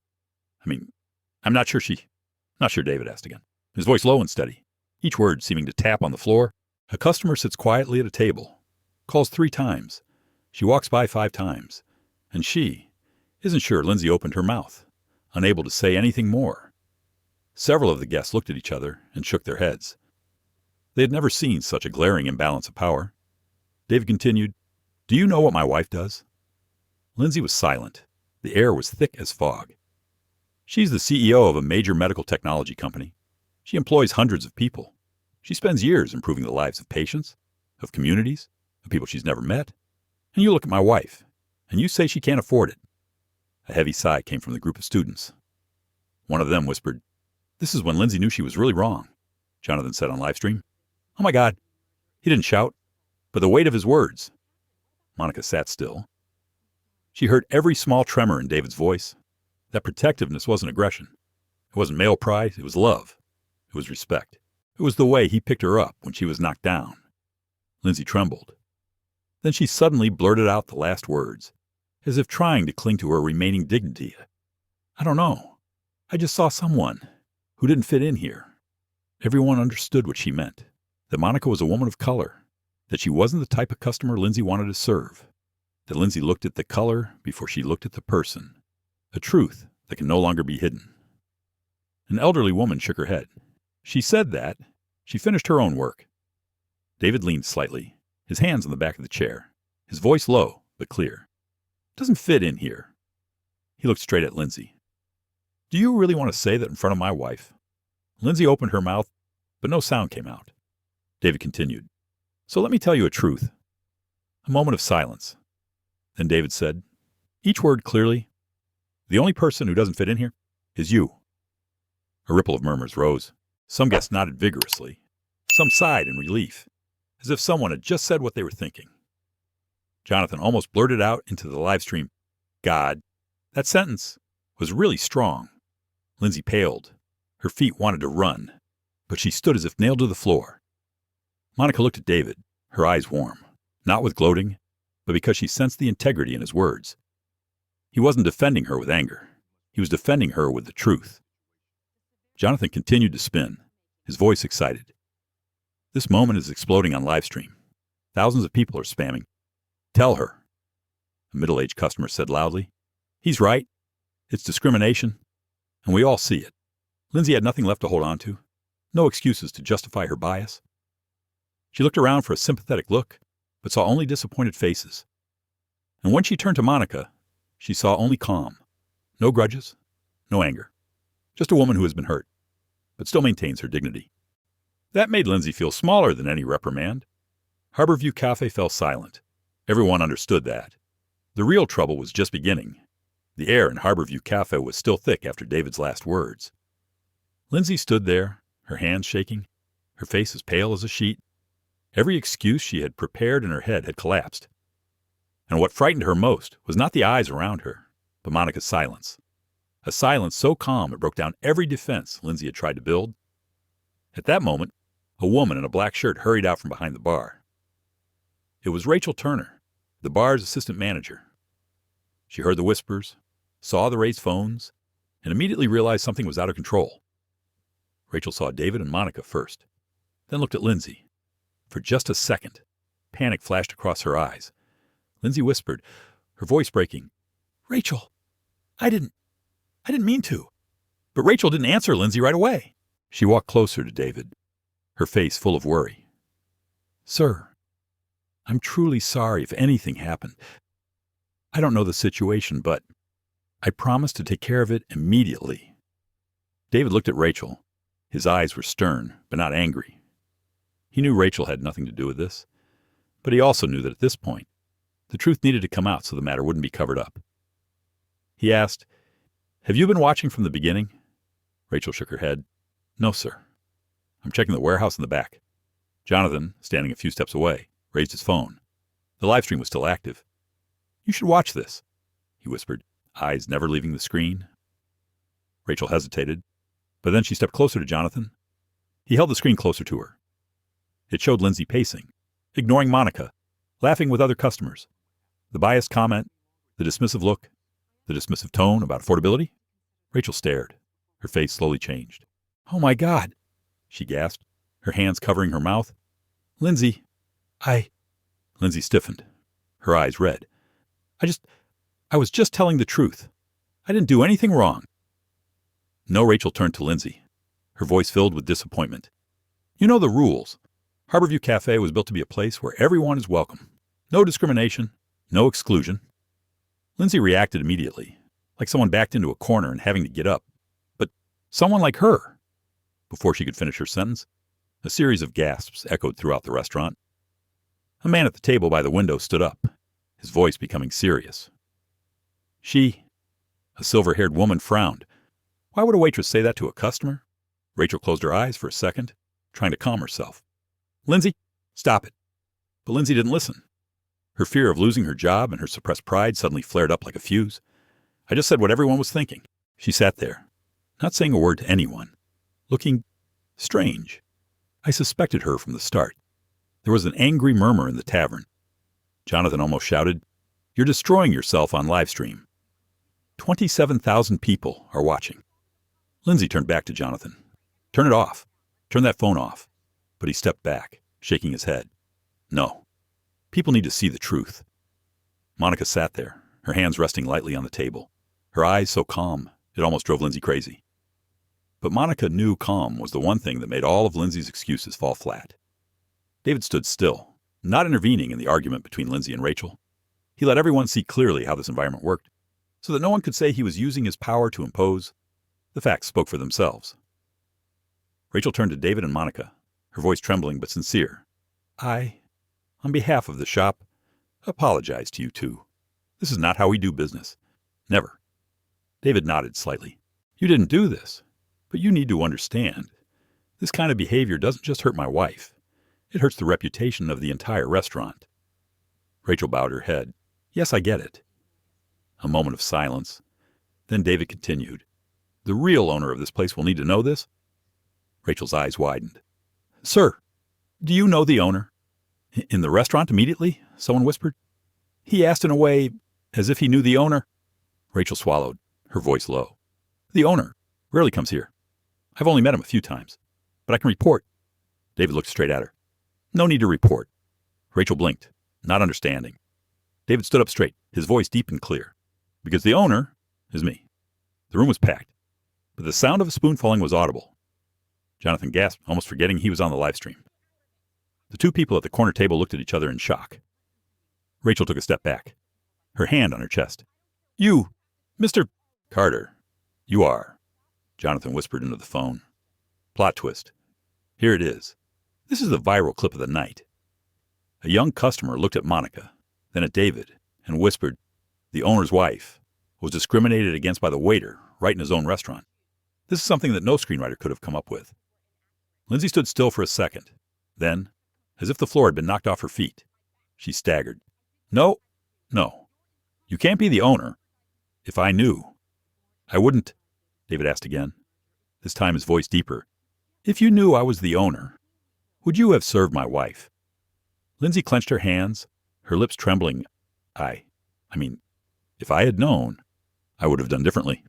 I'm not sure David asked again, his voice low and steady, each word seeming to tap on the floor. A customer sits quietly at a table, calls 3 times. She walks by 5 times, and she isn't sure Lindsay opened her mouth, unable to say anything more. Several of the guests looked at each other and shook their heads. They had never seen such a glaring imbalance of power. David continued, Do you know what my wife does? Lindsay was silent. The air was thick as fog. She's the CEO of a major medical technology company. She employs hundreds of people. She spends years improving the lives of patients, of communities, of people she's never met. And you look at my wife, and you say she can't afford it. A heavy sigh came from the group of students. One of them whispered, This is when Lindsay knew she was really wrong, Jonathan said on livestream. Oh my God. He didn't shout, but the weight of his words. Monica sat still. She heard every small tremor in David's voice. That protectiveness wasn't aggression. It wasn't male pride, it was love. It was respect. It was the way he picked her up when she was knocked down. Lindsay trembled. Then she suddenly blurted out the last words, as if trying to cling to her remaining dignity. I don't know. I just saw someone who didn't fit in here. Everyone understood what she meant, that Monica was a woman of color, that she wasn't the type of customer Lindsay wanted to serve, that Lindsay looked at the color before she looked at the person, a truth that can no longer be hidden. An elderly woman shook her head. She said that. She finished her own work. David leaned slightly, his hands on the back of the chair, his voice low but clear. Doesn't fit in here. He looked straight at Lindsay. Do you really want to say that in front of my wife? Lindsay opened her mouth, but no sound came out. David continued. So let me tell you a truth. A moment of silence. Then David said, each word clearly, the only person who doesn't fit in here is you. A ripple of murmurs rose. Some guests nodded vigorously. Some sighed in relief, as if someone had just said what they were thinking. Jonathan almost blurted out into the live stream, God. That sentence was really strong. Lindsay paled. Her feet wanted to run, but she stood as if nailed to the floor. Monica looked at David, her eyes warm, not with gloating, but because she sensed the integrity in his words. He wasn't defending her with anger. He was defending her with the truth. Jonathan continued to spin, his voice excited. This moment is exploding on livestream. Thousands of people are spamming. Tell her. A middle-aged customer said loudly. He's right. It's discrimination, and we all see it. Lindsay had nothing left to hold on to, no excuses to justify her bias. She looked around for a sympathetic look, but saw only disappointed faces. And when she turned to Monica, she saw only calm. No grudges, no anger. Just a woman who has been hurt, but still maintains her dignity. That made Lindsay feel smaller than any reprimand. Harborview Café fell silent. Everyone understood that. The real trouble was just beginning. The air in Harborview Café was still thick after David's last words. Lindsay stood there, her hands shaking, her face as pale as a sheet. Every excuse she had prepared in her head had collapsed. And what frightened her most was not the eyes around her, but Monica's silence. A silence so calm it broke down every defense Lindsay had tried to build. At that moment, a woman in a black shirt hurried out from behind the bar. It was Rachel Turner, the bar's assistant manager. She heard the whispers, saw the raised phones, and immediately realized something was out of control. Rachel saw David and Monica first, then looked at Lindsay. For just a second, panic flashed across her eyes. Lindsay whispered, her voice breaking, Rachel, I didn't mean to. But Rachel didn't answer Lindsay right away. She walked closer to David, her face full of worry. Sir, I'm truly sorry if anything happened. I don't know the situation, but I promise to take care of it immediately. David looked at Rachel. His eyes were stern, but not angry. He knew Rachel had nothing to do with this, but he also knew that at this point, the truth needed to come out so the matter wouldn't be covered up. He asked, Have you been watching from the beginning? Rachel shook her head. No, sir. I'm checking the warehouse in the back. Jonathan, standing a few steps away, raised his phone. The live stream was still active. You should watch this, he whispered, eyes never leaving the screen. Rachel hesitated, but then she stepped closer to Jonathan. He held the screen closer to her. It showed Lindsay pacing, ignoring Monica, laughing with other customers. The biased comment, the dismissive look, the dismissive tone about affordability. Rachel stared. Her face slowly changed. Oh my God, she gasped, her hands covering her mouth. Lindsay, Lindsay stiffened, her eyes red. I was just telling the truth. I didn't do anything wrong. No, Rachel turned to Lindsay, her voice filled with disappointment. You know the rules. Harborview Café was built to be a place where everyone is welcome. No discrimination, no exclusion. Lindsay reacted immediately, like someone backed into a corner and having to get up. But someone like her. Before she could finish her sentence, a series of gasps echoed throughout the restaurant. A man at the table by the window stood up, his voice becoming serious. A silver-haired woman, frowned. Why would a waitress say that to a customer? Rachel closed her eyes for a second, trying to calm herself. Lindsay, stop it. But Lindsay didn't listen. Her fear of losing her job and her suppressed pride suddenly flared up like a fuse. I just said what everyone was thinking. She sat there, not saying a word to anyone, looking strange. I suspected her from the start. There was an angry murmur in the tavern. Jonathan almost shouted, You're destroying yourself on livestream. 27,000 people are watching. Lindsay turned back to Jonathan. Turn it off. Turn that phone off. But he stepped back, shaking his head. No. People need to see the truth. Monica sat there, her hands resting lightly on the table, her eyes so calm it almost drove Lindsay crazy. But Monica knew calm was the one thing that made all of Lindsay's excuses fall flat. David stood still, not intervening in the argument between Lindsay and Rachel. He let everyone see clearly how this environment worked, so that no one could say he was using his power to impose. The facts spoke for themselves. Rachel turned to David and Monica, her voice trembling but sincere. I, on behalf of the shop, apologize to you two. This is not how we do business. Never. David nodded slightly. You didn't do this, but you need to understand. This kind of behavior doesn't just hurt my wife. It hurts the reputation of the entire restaurant. Rachel bowed her head. Yes, I get it. A moment of silence. Then David continued. The real owner of this place will need to know this. Rachel's eyes widened. Sir, do you know the owner? In the restaurant immediately? Someone whispered. He asked in a way as if he knew the owner. Rachel swallowed, her voice low. The owner rarely comes here. I've only met him a few times, but I can report. David looked straight at her. No need to report. Rachel blinked, not understanding. David stood up straight, his voice deep and clear. Because the owner is me. The room was packed, but the sound of a spoon falling was audible. Jonathan gasped, almost forgetting he was on the live stream. The two people at the corner table looked at each other in shock. Rachel took a step back, her hand on her chest. You, Mr. Carter, you are, Jonathan whispered into the phone. Plot twist. Here it is. This is the viral clip of the night. A young customer looked at Monica, then at David, and whispered, the owner's wife was discriminated against by the waiter right in his own restaurant. This is something that no screenwriter could have come up with. Lindsay stood still for a second. Then, as if the floor had been knocked off her feet, she staggered. No. You can't be the owner. If I knew, I wouldn't, David asked again, this time his voice deeper. If you knew I was the owner, would you have served my wife? Lindsay clenched her hands, her lips trembling. I mean, if I had known, I would have done differently.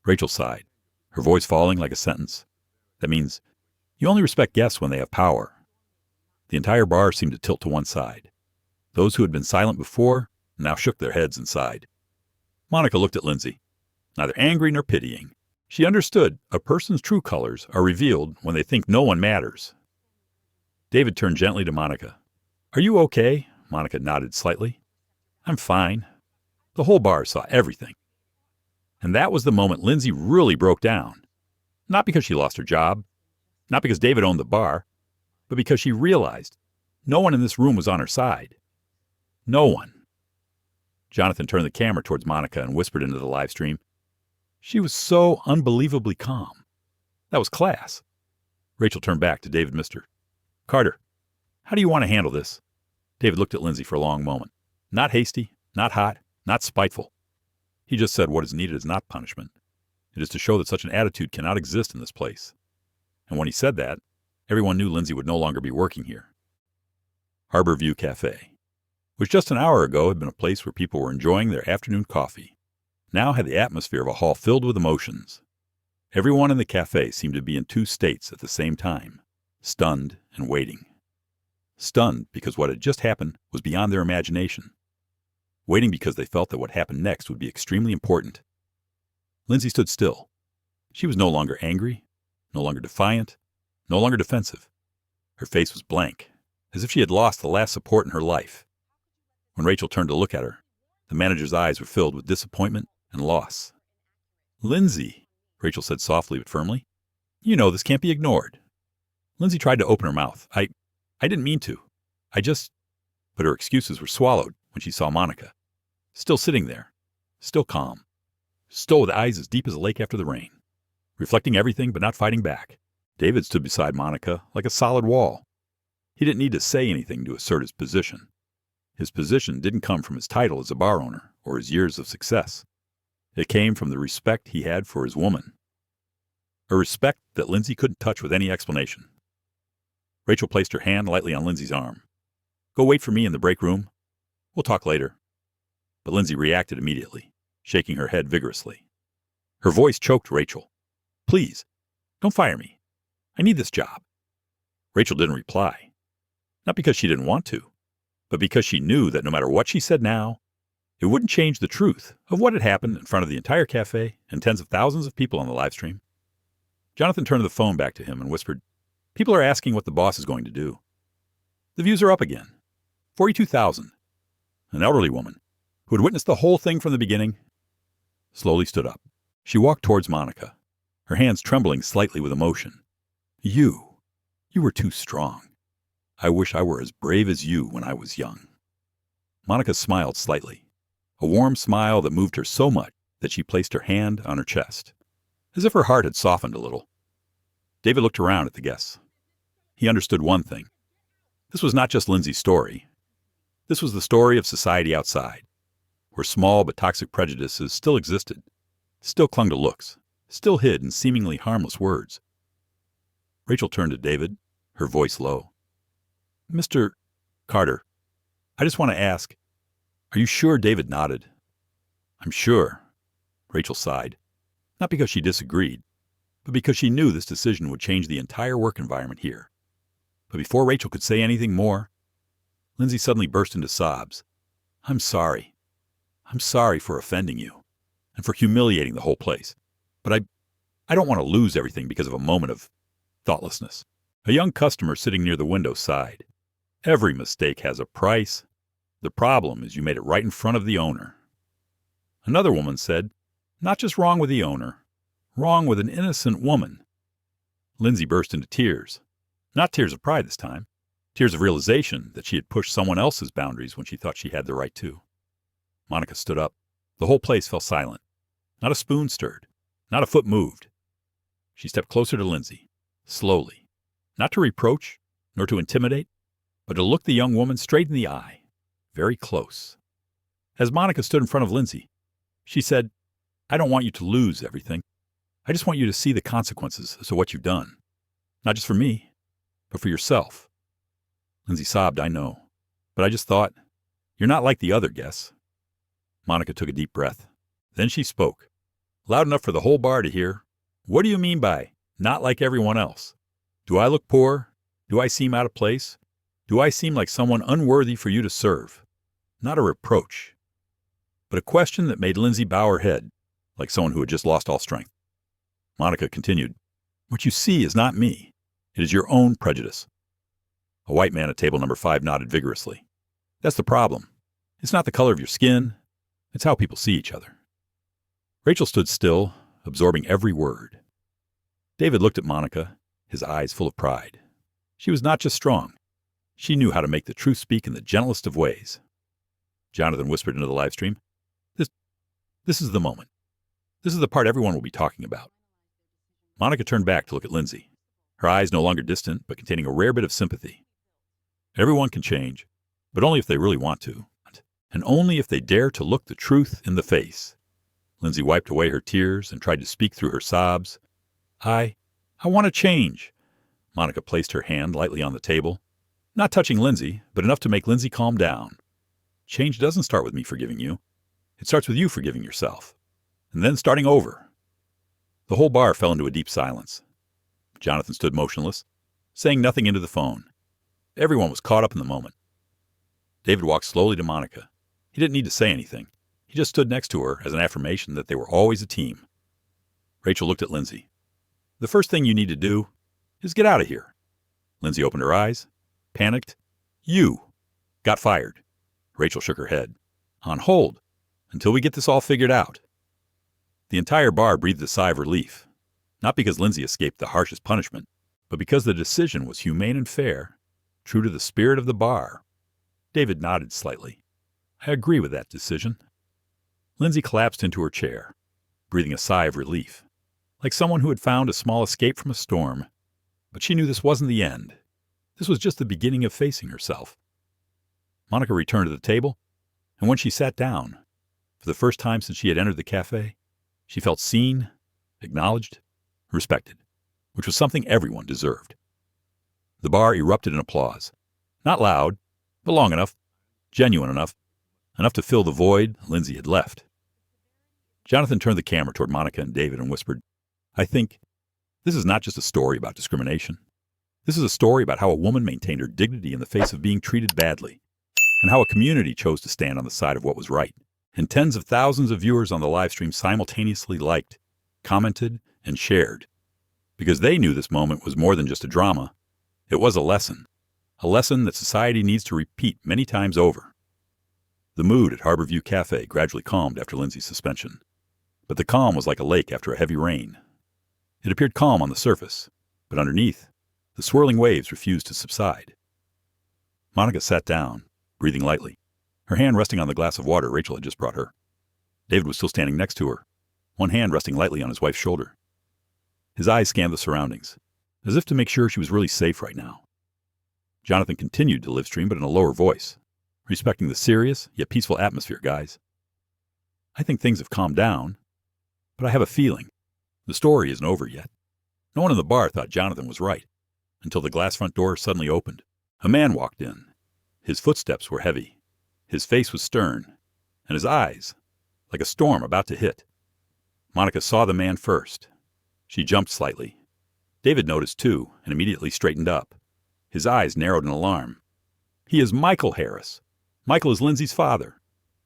Rachel sighed, her voice falling like a sentence. That means you only respect guests when they have power. The entire bar seemed to tilt to one side. Those who had been silent before now shook their heads and sighed. Monica looked at Lindsay, neither angry nor pitying. She understood a person's true colors are revealed when they think no one matters. David turned gently to Monica. Are you okay? Monica nodded slightly. I'm fine. The whole bar saw everything. And that was the moment Lindsay really broke down. Not because she lost her job, not because David owned the bar, but because she realized no one in this room was on her side. No one. Jonathan turned the camera towards Monica and whispered into the live stream. She was so unbelievably calm. That was class. Rachel turned back to David. Mr. Carter, how do you want to handle this? David looked at Lindsay for a long moment. Not hasty, not hot, not spiteful. He just said what is needed is not punishment. It is to show that such an attitude cannot exist in this place. And when he said that, everyone knew Lindsay would no longer be working here. Harborview Café, which just an hour ago had been a place where people were enjoying their afternoon coffee, now had the atmosphere of a hall filled with emotions. Everyone in the cafe seemed to be in two states at the same time, stunned and waiting. Stunned because what had just happened was beyond their imagination. Waiting because they felt that what happened next would be extremely important. Lindsay stood still. She was no longer angry, no longer defiant, no longer defensive. Her face was blank, as if she had lost the last support in her life. When Rachel turned to look at her, the manager's eyes were filled with disappointment and loss. Lindsay, Rachel said softly but firmly, you know this can't be ignored. Lindsay tried to open her mouth. I didn't mean to. But her excuses were swallowed when she saw Monica, still sitting there, still calm, still with eyes as deep as a lake after the rain, reflecting everything but not fighting back. David stood beside Monica like a solid wall. He didn't need to say anything to assert his position. His position didn't come from his title as a bar owner or his years of success. It came from the respect he had for his woman. A respect that Lindsay couldn't touch with any explanation. Rachel placed her hand lightly on Lindsay's arm. Go wait for me in the break room. We'll talk later. But Lindsay reacted immediately, shaking her head vigorously. Her voice choked Rachel. Please, don't fire me. I need this job. Rachel didn't reply. Not because she didn't want to, but because she knew that no matter what she said now, it wouldn't change the truth of what had happened in front of the entire cafe and tens of thousands of people on the live stream. Jonathan turned the phone back to him and whispered, People are asking what the boss is going to do. The views are up again. 42,000. An elderly woman, who had witnessed the whole thing from the beginning, slowly stood up. She walked towards Monica. her hands trembling slightly with emotion. You were too strong. I wish I were as brave as you when I was young. Monica smiled slightly, a warm smile that moved her so much that she placed her hand on her chest, as if her heart had softened a little. David looked around at the guests. He understood one thing. This was not just Lindsay's story. This was the story of society outside, where small but toxic prejudices still existed, still clung to looks, still hid in seemingly harmless words. Rachel turned to David, her voice low. Mr. Carter, I just want to ask, are you sure? David nodded. I'm sure, Rachel sighed, not because she disagreed, but because she knew this decision would change the entire work environment here. But before Rachel could say anything more, Lindsay suddenly burst into sobs. I'm sorry. I'm sorry for offending you and for humiliating the whole place. But I don't want to lose everything because of a moment of thoughtlessness. A young customer sitting near the window sighed. Every mistake has a price. The problem is you made it right in front of the owner. Another woman said, not just wrong with the owner, wrong with an innocent woman. Lindsay burst into tears. Not tears of pride this time. Tears of realization that she had pushed someone else's boundaries when she thought she had the right to. Monica stood up. The whole place fell silent. Not a spoon stirred. Not a foot moved. She stepped closer to Lindsay, slowly, not to reproach, nor to intimidate, but to look the young woman straight in the eye, very close. As Monica stood in front of Lindsay, she said, I don't want you to lose everything. I just want you to see the consequences of what you've done. Not just for me, but for yourself. Lindsay sobbed, I know. But I just thought, you're not like the other guests. Monica took a deep breath. Then she spoke, loud enough for the whole bar to hear. What do you mean by not like everyone else? Do I look poor? Do I seem out of place? Do I seem like someone unworthy for you to serve? Not a reproach, but a question that made Lindsay bow her head, like someone who had just lost all strength. Monica continued, what you see is not me. It is your own prejudice. A white man at table number 5 nodded vigorously. That's the problem. It's not the color of your skin. It's how people see each other. Rachel stood still, absorbing every word. David looked at Monica, his eyes full of pride. She was not just strong. She knew how to make the truth speak in the gentlest of ways. Jonathan whispered into the live stream, This is the moment. This is the part everyone will be talking about. Monica turned back to look at Lindsay, her eyes no longer distant, but containing a rare bit of sympathy. Everyone can change, but only if they really want to, and only if they dare to look the truth in the face. Lindsay wiped away her tears and tried to speak through her sobs. I want to change. Monica placed her hand lightly on the table, not touching Lindsay, but enough to make Lindsay calm down. Change doesn't start with me forgiving you. It starts with you forgiving yourself, and then starting over. The whole bar fell into a deep silence. Jonathan stood motionless, saying nothing into the phone. Everyone was caught up in the moment. David walked slowly to Monica. He didn't need to say anything. He just stood next to her as an affirmation that they were always a team. Rachel looked at Lindsay. The first thing you need to do is get out of here. Lindsay opened her eyes, panicked. You got fired. Rachel shook her head. On hold, until we get this all figured out. The entire bar breathed a sigh of relief, not because Lindsay escaped the harshest punishment, but because the decision was humane and fair, true to the spirit of the bar. David nodded slightly. I agree with that decision. Lindsay collapsed into her chair, breathing a sigh of relief, like someone who had found a small escape from a storm. But she knew this wasn't the end. This was just the beginning of facing herself. Monica returned to the table, and when she sat down, for the first time since she had entered the cafe, she felt seen, acknowledged, respected, which was something everyone deserved. The bar erupted in applause. Not loud, but long enough, genuine enough to fill the void Lindsay had left. Jonathan turned the camera toward Monica and David and whispered, I think this is not just a story about discrimination. This is a story about how a woman maintained her dignity in the face of being treated badly, and how a community chose to stand on the side of what was right. And tens of thousands of viewers on the live stream simultaneously liked, commented, and shared, because they knew this moment was more than just a drama. It was a lesson that society needs to repeat many times over. The mood at Harborview Café gradually calmed after Lindsay's suspension, but the calm was like a lake after a heavy rain. It appeared calm on the surface, but underneath, the swirling waves refused to subside. Monica sat down, breathing lightly, her hand resting on the glass of water Rachel had just brought her. David was still standing next to her, one hand resting lightly on his wife's shoulder. His eyes scanned the surroundings, as if to make sure she was really safe right now. Jonathan continued to livestream, but in a lower voice, respecting the serious yet peaceful atmosphere, guys. I think things have calmed down, but I have a feeling the story isn't over yet. No one in the bar thought Jonathan was right, until the glass front door suddenly opened. A man walked in. His footsteps were heavy. His face was stern, and his eyes like a storm about to hit. Monica saw the man first. She jumped slightly. David noticed too, and immediately straightened up. His eyes narrowed in alarm. He is Michael Harris. Michael is Lindsay's father,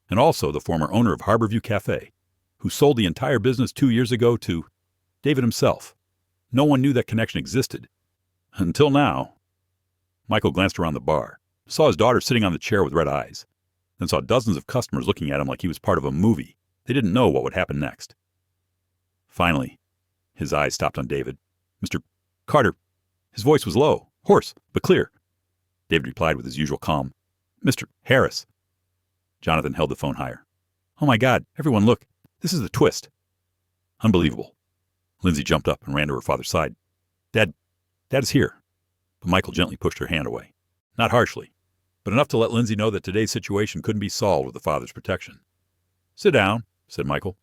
and also the former owner of Harborview Café, who sold the entire business 2 years ago to David himself. No one knew that connection existed. Until now. Michael glanced around the bar, saw his daughter sitting on the chair with red eyes, then saw dozens of customers looking at him like he was part of a movie. They didn't know what would happen next. Finally, his eyes stopped on David. Mr. Carter. His voice was low, hoarse, but clear. David replied with his usual calm. Mr. Harris. Jonathan held the phone higher. Oh my God, everyone look. This is the twist. Unbelievable. Lindsay jumped up and ran to her father's side. Dad is here. But Michael gently pushed her hand away. Not harshly, but enough to let Lindsay know that today's situation couldn't be solved with the father's protection. Sit down, said Michael.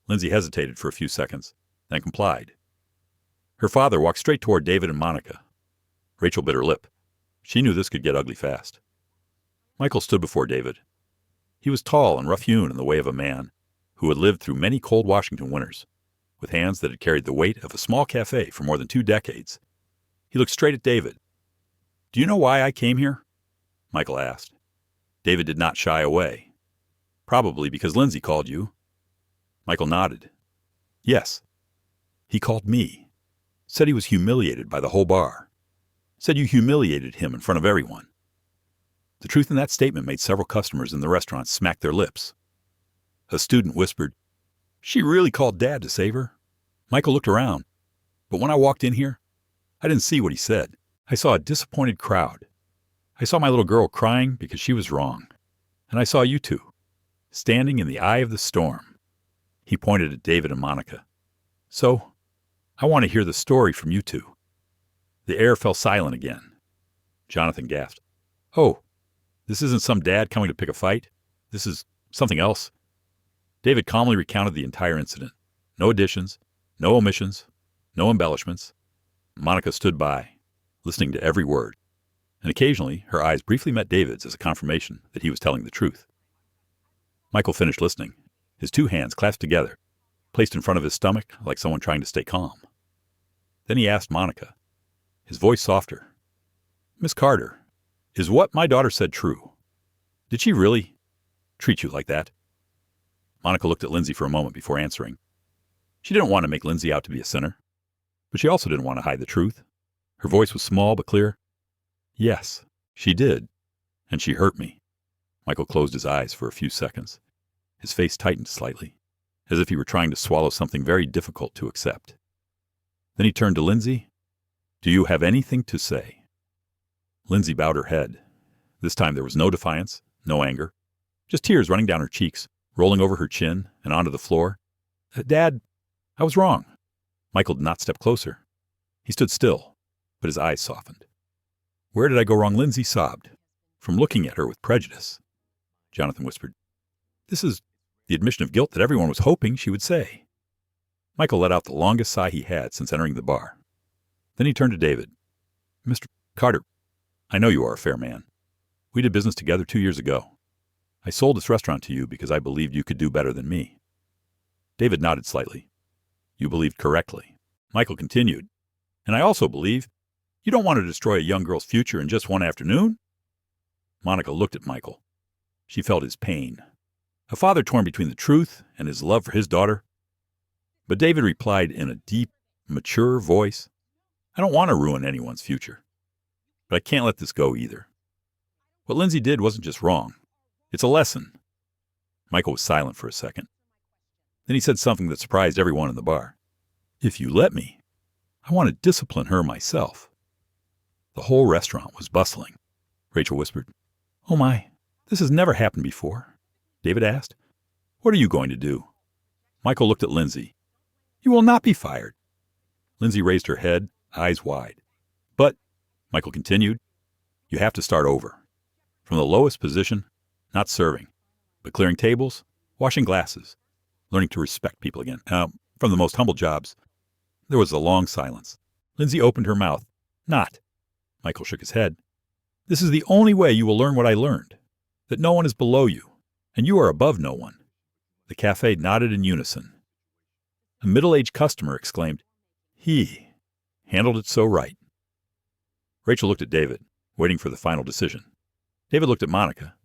Lindsay hesitated for a few seconds, then complied. Her father walked straight toward David and Monica. Rachel bit her lip. She knew this could get ugly fast. Michael stood before David. He was tall and rough-hewn in the way of a man who had lived through many cold Washington winters, with hands that had carried the weight of a small cafe for more than 2 decades. He looked straight at David. Do you know why I came here? Michael asked. David did not shy away. Probably because Lindsay called you. Michael nodded. Yes. He called me. Said he was humiliated by the whole bar. Said you humiliated him in front of everyone. The truth in that statement made several customers in the restaurant smack their lips. A student whispered, She really called Dad to save her. Michael looked around, but when I walked in here, I didn't see what he said. I saw a disappointed crowd. I saw my little girl crying because she was wrong. And I saw you two, standing in the eye of the storm. He pointed at David and Monica. So, I want to hear the story from you two. The air fell silent again. Jonathan gasped. Oh, this isn't some dad coming to pick a fight. This is something else. David calmly recounted the entire incident. No additions, no omissions, no embellishments. Monica stood by, listening to every word, and occasionally her eyes briefly met David's as a confirmation that he was telling the truth. Michael finished listening, his 2 hands clasped together, placed in front of his stomach like someone trying to stay calm. Then he asked Monica, his voice softer, Miss Carter, is what my daughter said true? Did she really treat you like that? Monica looked at Lindsay for a moment before answering. She didn't want to make Lindsay out to be a sinner, but she also didn't want to hide the truth. Her voice was small but clear. Yes, she did, and she hurt me. Michael closed his eyes for a few seconds. His face tightened slightly, as if he were trying to swallow something very difficult to accept. Then he turned to Lindsay. Do you have anything to say? Lindsay bowed her head. This time there was no defiance, no anger, just tears running down her cheeks, rolling over her chin and onto the floor. Dad, I was wrong. Michael did not step closer. He stood still, but his eyes softened. Where did I go wrong? Lindsay sobbed, from looking at her with prejudice. Jonathan whispered, This is the admission of guilt that everyone was hoping she would say. Michael let out the longest sigh he had since entering the bar. Then he turned to David. Mr. Carter, I know you are a fair man. We did business together 2 years ago. I sold this restaurant to you because I believed you could do better than me. David nodded slightly. You believed correctly. Michael continued. And I also believe you don't want to destroy a young girl's future in just one afternoon. Monica looked at Michael. She felt his pain. A father torn between the truth and his love for his daughter. But David replied in a deep, mature voice, I don't want to ruin anyone's future. But I can't let this go either. What Lindsay did wasn't just wrong. It's a lesson. Michael was silent for a second. Then he said something that surprised everyone in the bar. If you let me, I want to discipline her myself. The whole restaurant was bustling. Rachel whispered, "Oh my, this has never happened before." David asked, "What are you going to do?" Michael looked at Lindsay. "You will not be fired." Lindsay raised her head, eyes wide. "But," Michael continued, "you have to start over. From the lowest position, not serving, but clearing tables, washing glasses, learning to respect people again. From the most humble jobs." There was a long silence. Lindsay opened her mouth. "Not." Michael shook his head. "This is the only way you will learn what I learned, that no one is below you, and you are above no one." The cafe nodded in unison. A middle-aged customer exclaimed, "He handled it so right." Rachel looked at David, waiting for the final decision. David looked at Monica.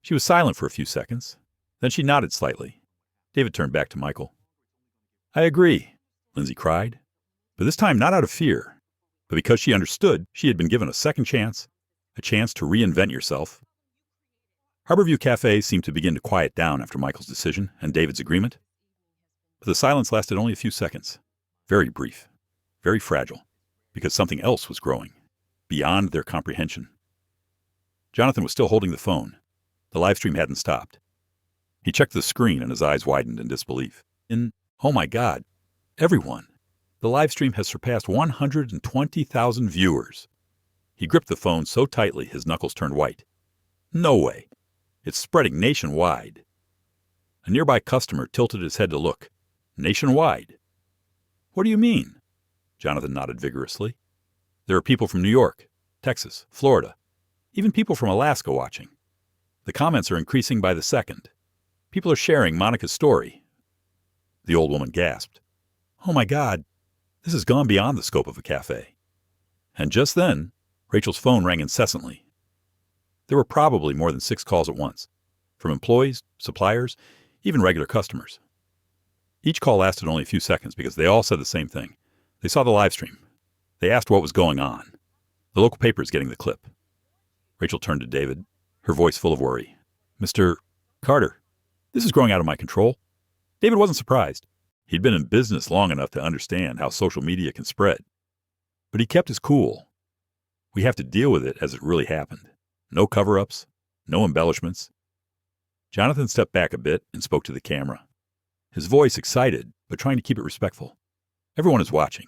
She was silent for a few seconds. Then she nodded slightly. David turned back to Michael. "I agree," Lindsay cried, but this time not out of fear, but because she understood she had been given a second chance, a chance to reinvent yourself. Harborview Café seemed to begin to quiet down after Michael's decision and David's agreement. But the silence lasted only a few seconds, very brief, very fragile, because something else was growing, beyond their comprehension. Jonathan was still holding the phone. The live stream hadn't stopped. He checked the screen and his eyes widened in disbelief. Oh my God, everyone. The live stream has surpassed 120,000 viewers. He gripped the phone so tightly his knuckles turned white. No way. It's spreading nationwide. A nearby customer tilted his head to look. Nationwide? What do you mean? Jonathan nodded vigorously. There are people from New York, Texas, Florida, even people from Alaska watching. The comments are increasing by the second. People are sharing Monica's story. The old woman gasped. Oh my God, this has gone beyond the scope of a cafe. And just then, Rachel's phone rang incessantly. There were probably more than 6 calls at once, from employees, suppliers, even regular customers. Each call lasted only a few seconds because they all said the same thing. They saw the live stream. They asked what was going on. The local paper is getting the clip. Rachel turned to David, her voice full of worry. "Mr. Carter, this is growing out of my control." David wasn't surprised. He'd been in business long enough to understand how social media can spread. But he kept his cool. We have to deal with it as it really happened. No cover-ups, no embellishments. Jonathan stepped back a bit and spoke to the camera. His voice excited, but trying to keep it respectful. "Everyone is watching.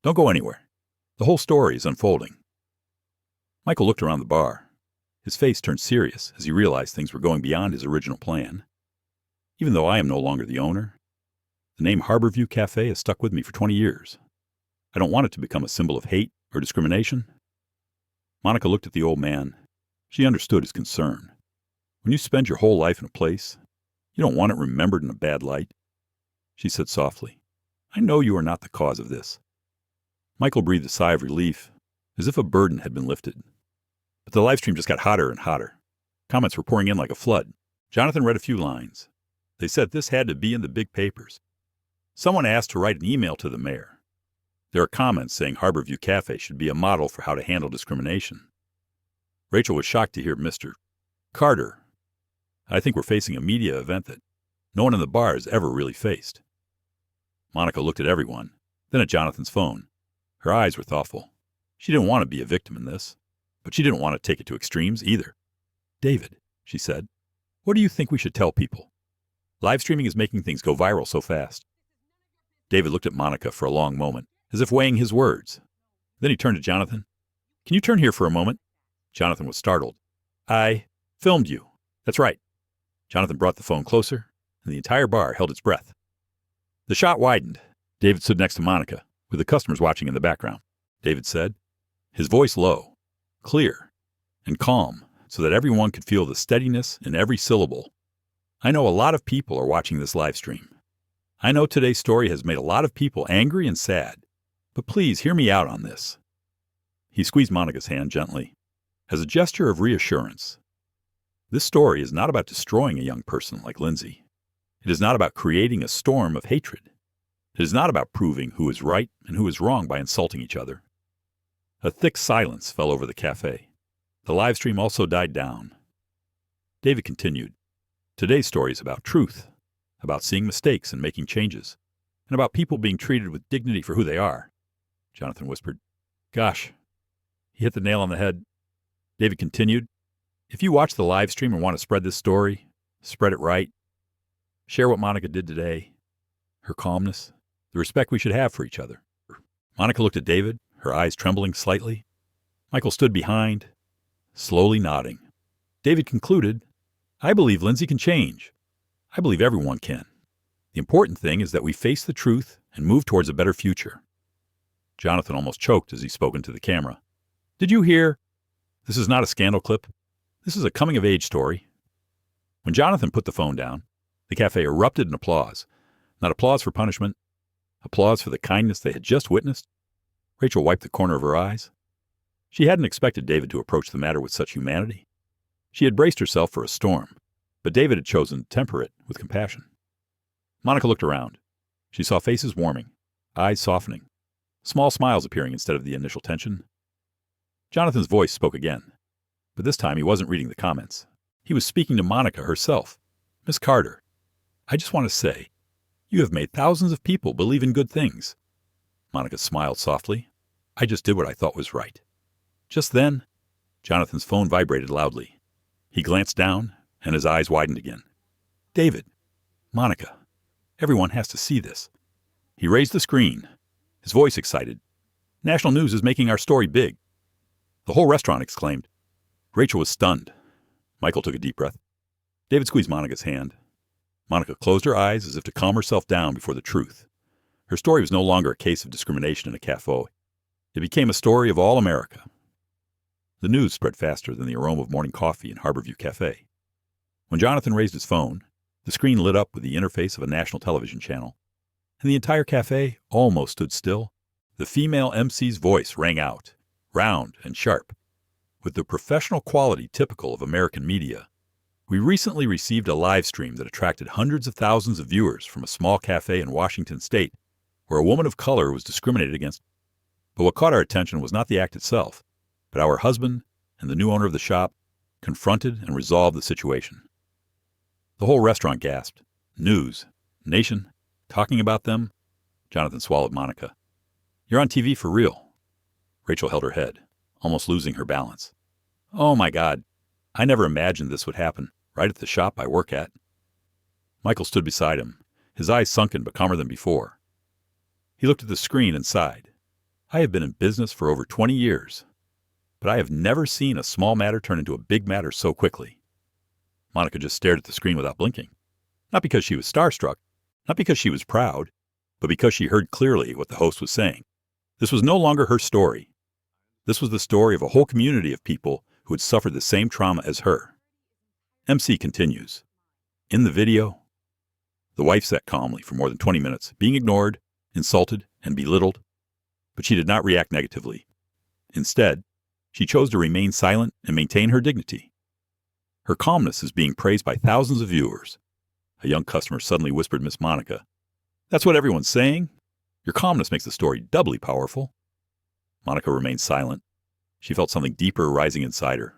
Don't go anywhere. The whole story is unfolding." Michael looked around the bar. His face turned serious as he realized things were going beyond his original plan. Even though I am no longer the owner, the name Harborview Café has stuck with me for 20 years. I don't want it to become a symbol of hate or discrimination. Monica looked at the old man. She understood his concern. When you spend your whole life in a place, you don't want it remembered in a bad light. She said softly, "I know you are not the cause of this." Michael breathed a sigh of relief, as if a burden had been lifted. But the live stream just got hotter and hotter. Comments were pouring in like a flood. Jonathan read a few lines. They said this had to be in the big papers. Someone asked to write an email to the mayor. There are comments saying Harborview Café should be a model for how to handle discrimination. Rachel was shocked to hear Mr. Carter. I think we're facing a media event that no one in the bar has ever really faced. Monica looked at everyone, then at Jonathan's phone. Her eyes were thoughtful. She didn't want to be a victim in this, but she didn't want to take it to extremes either. "David," she said, "what do you think we should tell people? Live streaming is making things go viral so fast." David looked at Monica for a long moment, as if weighing his words. Then he turned to Jonathan. "Can you turn here for a moment?" Jonathan was startled. "I filmed you." "That's right." Jonathan brought the phone closer, and the entire bar held its breath. The shot widened. David stood next to Monica, with the customers watching in the background. David said, his voice low, clear, and calm, so that everyone could feel the steadiness in every syllable. "I know a lot of people are watching this live stream. I know today's story has made a lot of people angry and sad, but please hear me out on this." He squeezed Monica's hand gently, as a gesture of reassurance. This story is not about destroying a young person like Lindsay. It is not about creating a storm of hatred. It is not about proving who is right and who is wrong by insulting each other. A thick silence fell over the cafe. The live stream also died down. David continued. Today's story is about truth, about seeing mistakes and making changes, and about people being treated with dignity for who they are. Jonathan whispered. Gosh, he hit the nail on the head. David continued. If you watch the live stream and want to spread this story, spread it right. Share what Monica did today, her calmness, the respect we should have for each other. Monica looked at David, her eyes trembling slightly. Michael stood behind, slowly nodding. David concluded, I believe Lindsay can change. I believe everyone can. The important thing is that we face the truth and move towards a better future. Jonathan almost choked as he spoke into the camera. Did you hear? This is not a scandal clip. This is a coming-of-age story. When Jonathan put the phone down, the cafe erupted in applause. Not applause for punishment, applause for the kindness they had just witnessed. Rachel wiped the corner of her eyes. She hadn't expected David to approach the matter with such humanity. She had braced herself for a storm, but David had chosen to temper it with compassion. Monica looked around. She saw faces warming, eyes softening, small smiles appearing instead of the initial tension. Jonathan's voice spoke again, but this time he wasn't reading the comments. He was speaking to Monica herself. Miss Carter, I just want to say, you have made thousands of people believe in good things. Monica smiled softly. I just did what I thought was right. Just then, Jonathan's phone vibrated loudly. He glanced down, and his eyes widened again. David, Monica, everyone has to see this. He raised the screen, his voice excited. National news is making our story big. The whole restaurant exclaimed. Rachel was stunned. Michael took a deep breath. David squeezed Monica's hand. Monica closed her eyes as if to calm herself down before the truth. Her story was no longer a case of discrimination in a cafe. It became a story of all America. The news spread faster than the aroma of morning coffee in Harborview Café. When Jonathan raised his phone, the screen lit up with the interface of a national television channel, and the entire cafe almost stood still. The female MC's voice rang out, round and sharp, with the professional quality typical of American media. We recently received a live stream that attracted hundreds of thousands of viewers from a small cafe in Washington state where a woman of color was discriminated against. But what caught our attention was not the act itself, but our husband and the new owner of the shop confronted and resolved the situation. The whole restaurant gasped. News, nation, talking about them. Jonathan swallowed Monica. You're on TV for real. Rachel held her head, almost losing her balance. Oh my God, I never imagined this would happen, right at the shop I work at. Michael stood beside him, his eyes sunken but calmer than before. He looked at the screen and sighed. I have been in business for over 20 years, but I have never seen a small matter turn into a big matter so quickly. Monica just stared at the screen without blinking. Not because she was starstruck, not because she was proud, but because she heard clearly what the host was saying. This was no longer her story. This was the story of a whole community of people who had suffered the same trauma as her. MC continues. In the video, the wife sat calmly for more than 20 minutes, being ignored, insulted, and belittled, but she did not react negatively. Instead, she chose to remain silent and maintain her dignity. Her calmness is being praised by thousands of viewers. A young customer suddenly whispered Miss Monica, That's what everyone's saying. Your calmness makes the story doubly powerful. Monica remained silent. She felt something deeper rising inside her.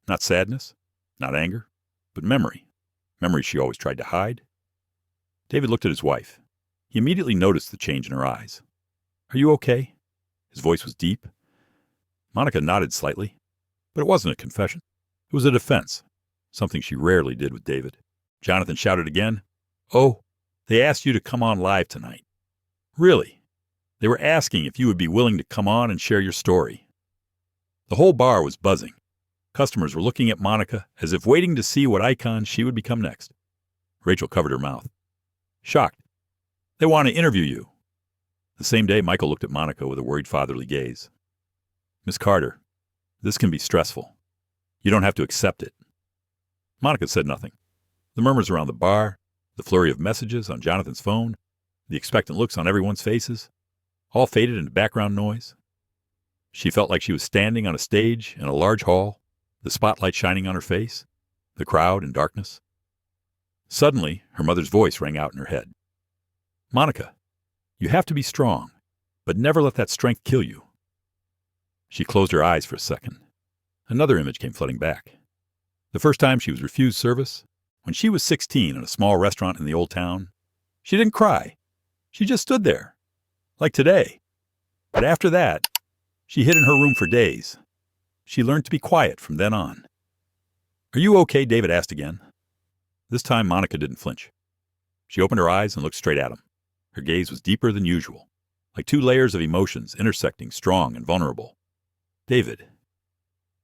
Not sadness, not anger, but memory. Memory she always tried to hide. David looked at his wife. He immediately noticed the change in her eyes. Are you okay? His voice was deep. Monica nodded slightly, but it wasn't a confession. It was a defense, something she rarely did with David. Jonathan shouted again, Oh, they asked you to come on live tonight. Really? They were asking if you would be willing to come on and share your story. The whole bar was buzzing. Customers were looking at Monica as if waiting to see what icon she would become next. Rachel covered her mouth. Shocked. They want to interview you. The same day, Michael looked at Monica with a worried fatherly gaze. Miss Carter, this can be stressful. You don't have to accept it. Monica said nothing. The murmurs around the bar, the flurry of messages on Jonathan's phone, the expectant looks on everyone's faces, all faded into background noise. She felt like she was standing on a stage in a large hall, the spotlight shining on her face, the crowd in darkness. Suddenly, her mother's voice rang out in her head. Monica, you have to be strong, but never let that strength kill you. She closed her eyes for a second. Another image came flooding back. The first time she was refused service, when she was 16 in a small restaurant in the old town, she didn't cry. She just stood there, like today. But after that, she hid in her room for days. She learned to be quiet from then on. Are you okay? David asked again. This time, Monica didn't flinch. She opened her eyes and looked straight at him. Her gaze was deeper than usual, like two layers of emotions intersecting, strong and vulnerable. David,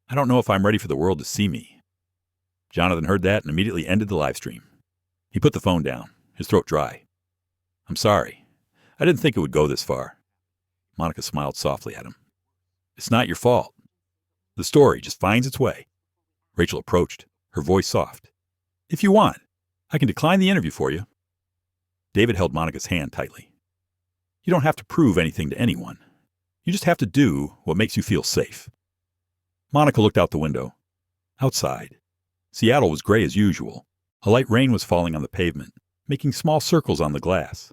I don't know if I'm ready for the world to see me. Jonathan heard that and immediately ended the live stream. He put the phone down, his throat dry. I'm sorry. I didn't think it would go this far. Monica smiled softly at him. It's not your fault. The story just finds its way. Rachel approached, her voice soft. If you want, I can decline the interview for you. David held Monica's hand tightly. You don't have to prove anything to anyone. You just have to do what makes you feel safe. Monica looked out the window. Outside, Seattle was gray as usual. A light rain was falling on the pavement, making small circles on the glass.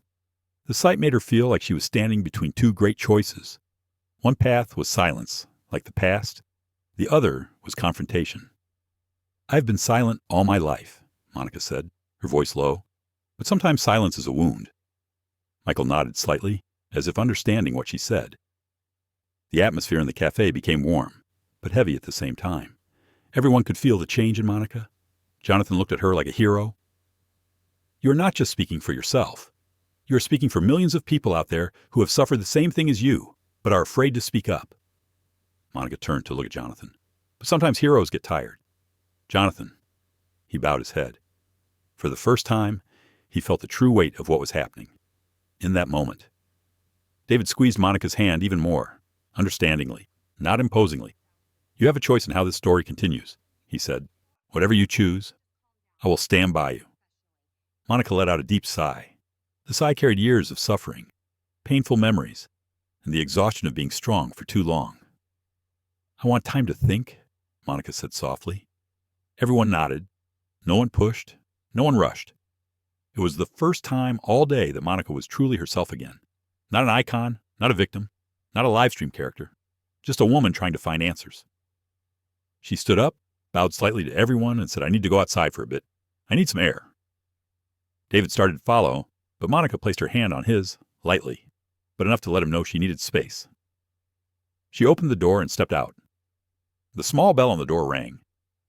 The sight made her feel like she was standing between two great choices. One path was silence, like the past. The other was confrontation. I've been silent all my life, Monica said, her voice low. But sometimes silence is a wound. Michael nodded slightly, as if understanding what she said. The atmosphere in the cafe became warm, but heavy at the same time. Everyone could feel the change in Monica. Jonathan looked at her like a hero. You're not just speaking for yourself. You're speaking for millions of people out there who have suffered the same thing as you, but are afraid to speak up. Monica turned to look at Jonathan. But sometimes heroes get tired. Jonathan. He bowed his head. For the first time, he felt the true weight of what was happening. In that moment. David squeezed Monica's hand even more, understandingly, not imposingly. You have a choice in how this story continues, he said. Whatever you choose, I will stand by you. Monica let out a deep sigh. The sigh carried years of suffering, painful memories, and the exhaustion of being strong for too long. I want time to think, Monica said softly. Everyone nodded. No one pushed. No one rushed. It was the first time all day that Monica was truly herself again. Not an icon, not a victim, not a livestream character, just a woman trying to find answers. She stood up, bowed slightly to everyone, and said, I need to go outside for a bit. I need some air. David started to follow, but Monica placed her hand on his, lightly, but enough to let him know she needed space. She opened the door and stepped out. The small bell on the door rang.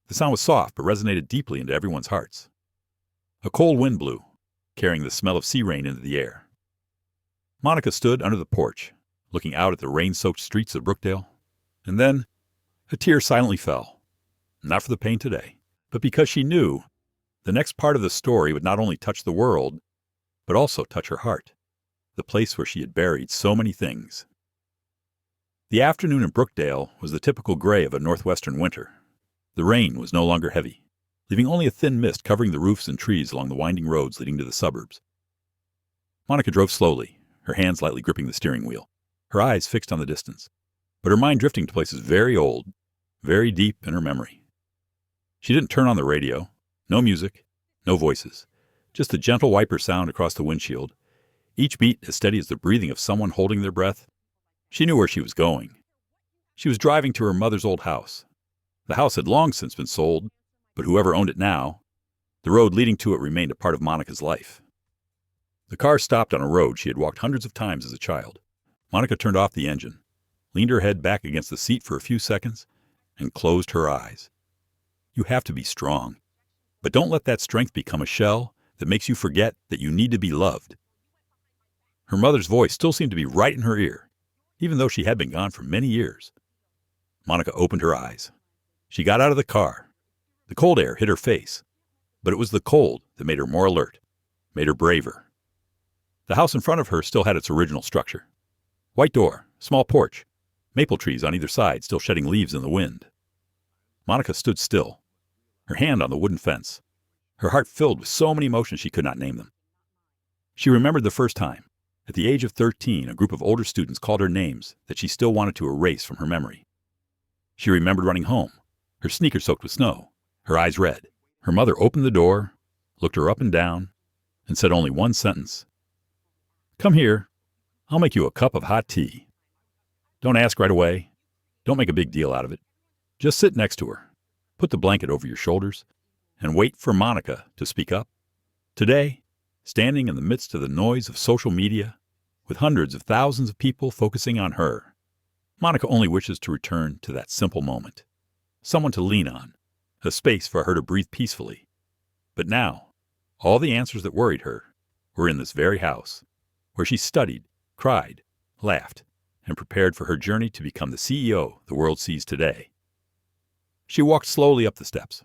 The sound was soft, but resonated deeply into everyone's hearts. A cold wind blew, carrying the smell of sea rain into the air. Monica stood under the porch, looking out at the rain-soaked streets of Brookdale, and then a tear silently fell, not for the pain today, but because she knew the next part of the story would not only touch the world, but also touch her heart, the place where she had buried so many things. The afternoon in Brookdale was the typical gray of a northwestern winter. The rain was no longer heavy, leaving only a thin mist covering the roofs and trees along the winding roads leading to the suburbs. Monica drove slowly, her hands lightly gripping the steering wheel, her eyes fixed on the distance, but her mind drifting to places very old, very deep in her memory. She didn't turn on the radio. No music, no voices, just the gentle wiper sound across the windshield, each beat as steady as the breathing of someone holding their breath. She knew where she was going. She was driving to her mother's old house. The house had long since been sold, but whoever owned it now, the road leading to it remained a part of Monica's life. The car stopped on a road she had walked hundreds of times as a child. Monica turned off the engine, leaned her head back against the seat for a few seconds, and closed her eyes. You have to be strong, but don't let that strength become a shell that makes you forget that you need to be loved. Her mother's voice still seemed to be right in her ear, even though she had been gone for many years. Monica opened her eyes. She got out of the car. The cold air hit her face, but it was the cold that made her more alert, made her braver. The house in front of her still had its original structure. White door, small porch, maple trees on either side still shedding leaves in the wind. Monica stood still, her hand on the wooden fence, her heart filled with so many emotions she could not name them. She remembered the first time, at the age of 13, a group of older students called her names that she still wanted to erase from her memory. She remembered running home, her sneakers soaked with snow, her eyes red. Her mother opened the door, looked her up and down, and said only one sentence. Come here. I'll make you a cup of hot tea. Don't ask right away. Don't make a big deal out of it. Just sit next to her, put the blanket over your shoulders, and wait for Monica to speak up. Today, standing in the midst of the noise of social media, with hundreds of thousands of people focusing on her. Monica only wishes to return to that simple moment. Someone to lean on, a space for her to breathe peacefully. But now, all the answers that worried her were in this very house, where she studied, cried, laughed, and prepared for her journey to become the CEO the world sees today. She walked slowly up the steps.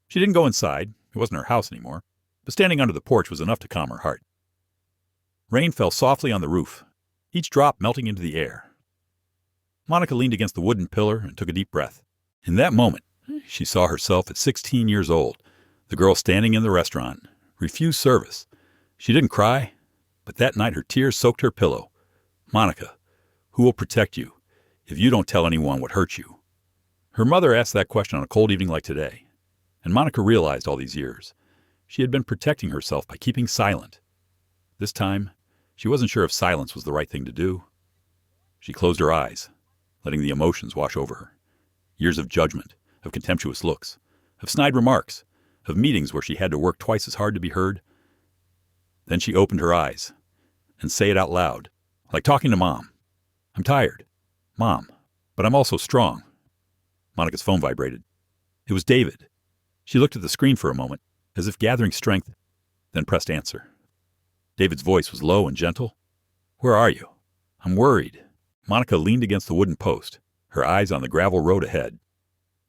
She didn't go inside, it wasn't her house anymore, but standing under the porch was enough to calm her heart. Rain fell softly on the roof, each drop melting into the air. Monica leaned against the wooden pillar and took a deep breath. In that moment, she saw herself at 16 years old, the girl standing in the restaurant, refused service. She didn't cry, but that night her tears soaked her pillow. Monica, who will protect you if you don't tell anyone what hurt you? Her mother asked that question on a cold evening like today, and Monica realized all these years she had been protecting herself by keeping silent. This time, she wasn't sure if silence was the right thing to do. She closed her eyes, letting the emotions wash over her. Years of judgment, of contemptuous looks, of snide remarks, of meetings where she had to work twice as hard to be heard. Then she opened her eyes and say it out loud, like talking to Mom. I'm tired, Mom, but I'm also strong. Monica's phone vibrated. It was David. She looked at the screen for a moment, as if gathering strength, then pressed answer. David's voice was low and gentle. Where are you? I'm worried. Monica leaned against the wooden post, her eyes on the gravel road ahead.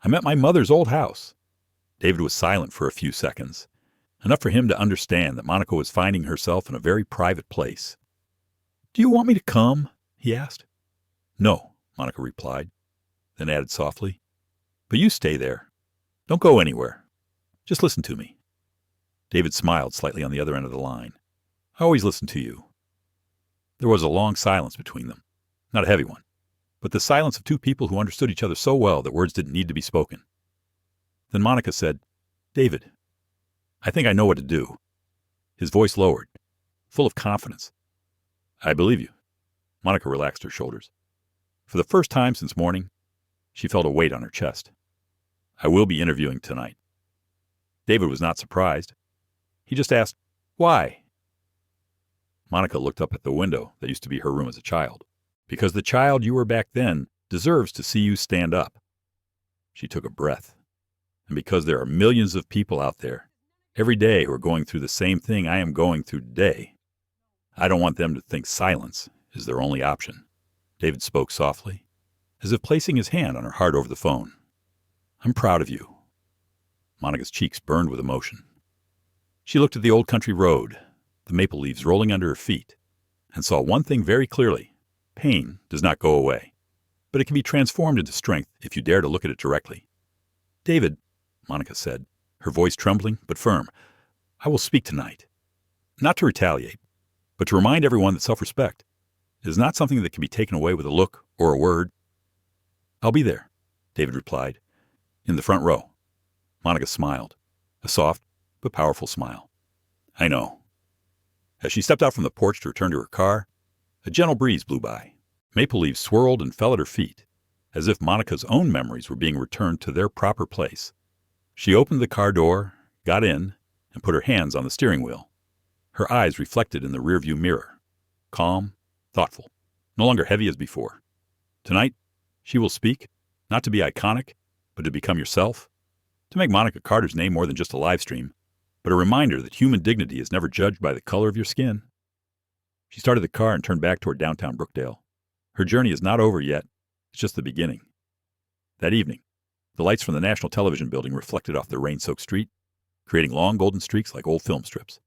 I'm at my mother's old house. David was silent for a few seconds, enough for him to understand that Monica was finding herself in a very private place. Do you want me to come? He asked. No, Monica replied, then added softly. But you stay there. Don't go anywhere. Just listen to me. David smiled slightly on the other end of the line. I always listen to you. There was a long silence between them, not a heavy one, but the silence of two people who understood each other so well that words didn't need to be spoken. Then Monica said, David, I think I know what to do. His voice lowered, full of confidence. I believe you. Monica relaxed her shoulders. For the first time since morning, she felt a weight on her chest. I will be interviewing tonight. David was not surprised. He just asked, why? Monica looked up at the window that used to be her room as a child. Because the child you were back then deserves to see you stand up. She took a breath. And because there are millions of people out there, every day who are going through the same thing I am going through today, I don't want them to think silence is their only option. David spoke softly, as if placing his hand on her heart over the phone. I'm proud of you. Monica's cheeks burned with emotion. She looked at the old country road, the maple leaves rolling under her feet, and saw one thing very clearly. Pain does not go away, but it can be transformed into strength if you dare to look at it directly. David, Monica said, her voice trembling but firm, I will speak tonight. Not to retaliate, but to remind everyone that self-respect is not something that can be taken away with a look or a word. I'll be there, David replied, in the front row. Monica smiled, a soft but powerful smile. I know. As she stepped out from the porch to return to her car, a gentle breeze blew by. Maple leaves swirled and fell at her feet, as if Monica's own memories were being returned to their proper place. She opened the car door, got in, and put her hands on the steering wheel. Her eyes reflected in the rearview mirror, calm, thoughtful, no longer heavy as before. Tonight, she will speak, not to be iconic, but to become yourself, to make Monica Carter's name more than just a live stream, but a reminder that human dignity is never judged by the color of your skin. She started the car and turned back toward downtown Brookdale. Her journey is not over yet. It's just the beginning. That evening, the lights from the National Television Building reflected off the rain-soaked street, creating long golden streaks like old film strips.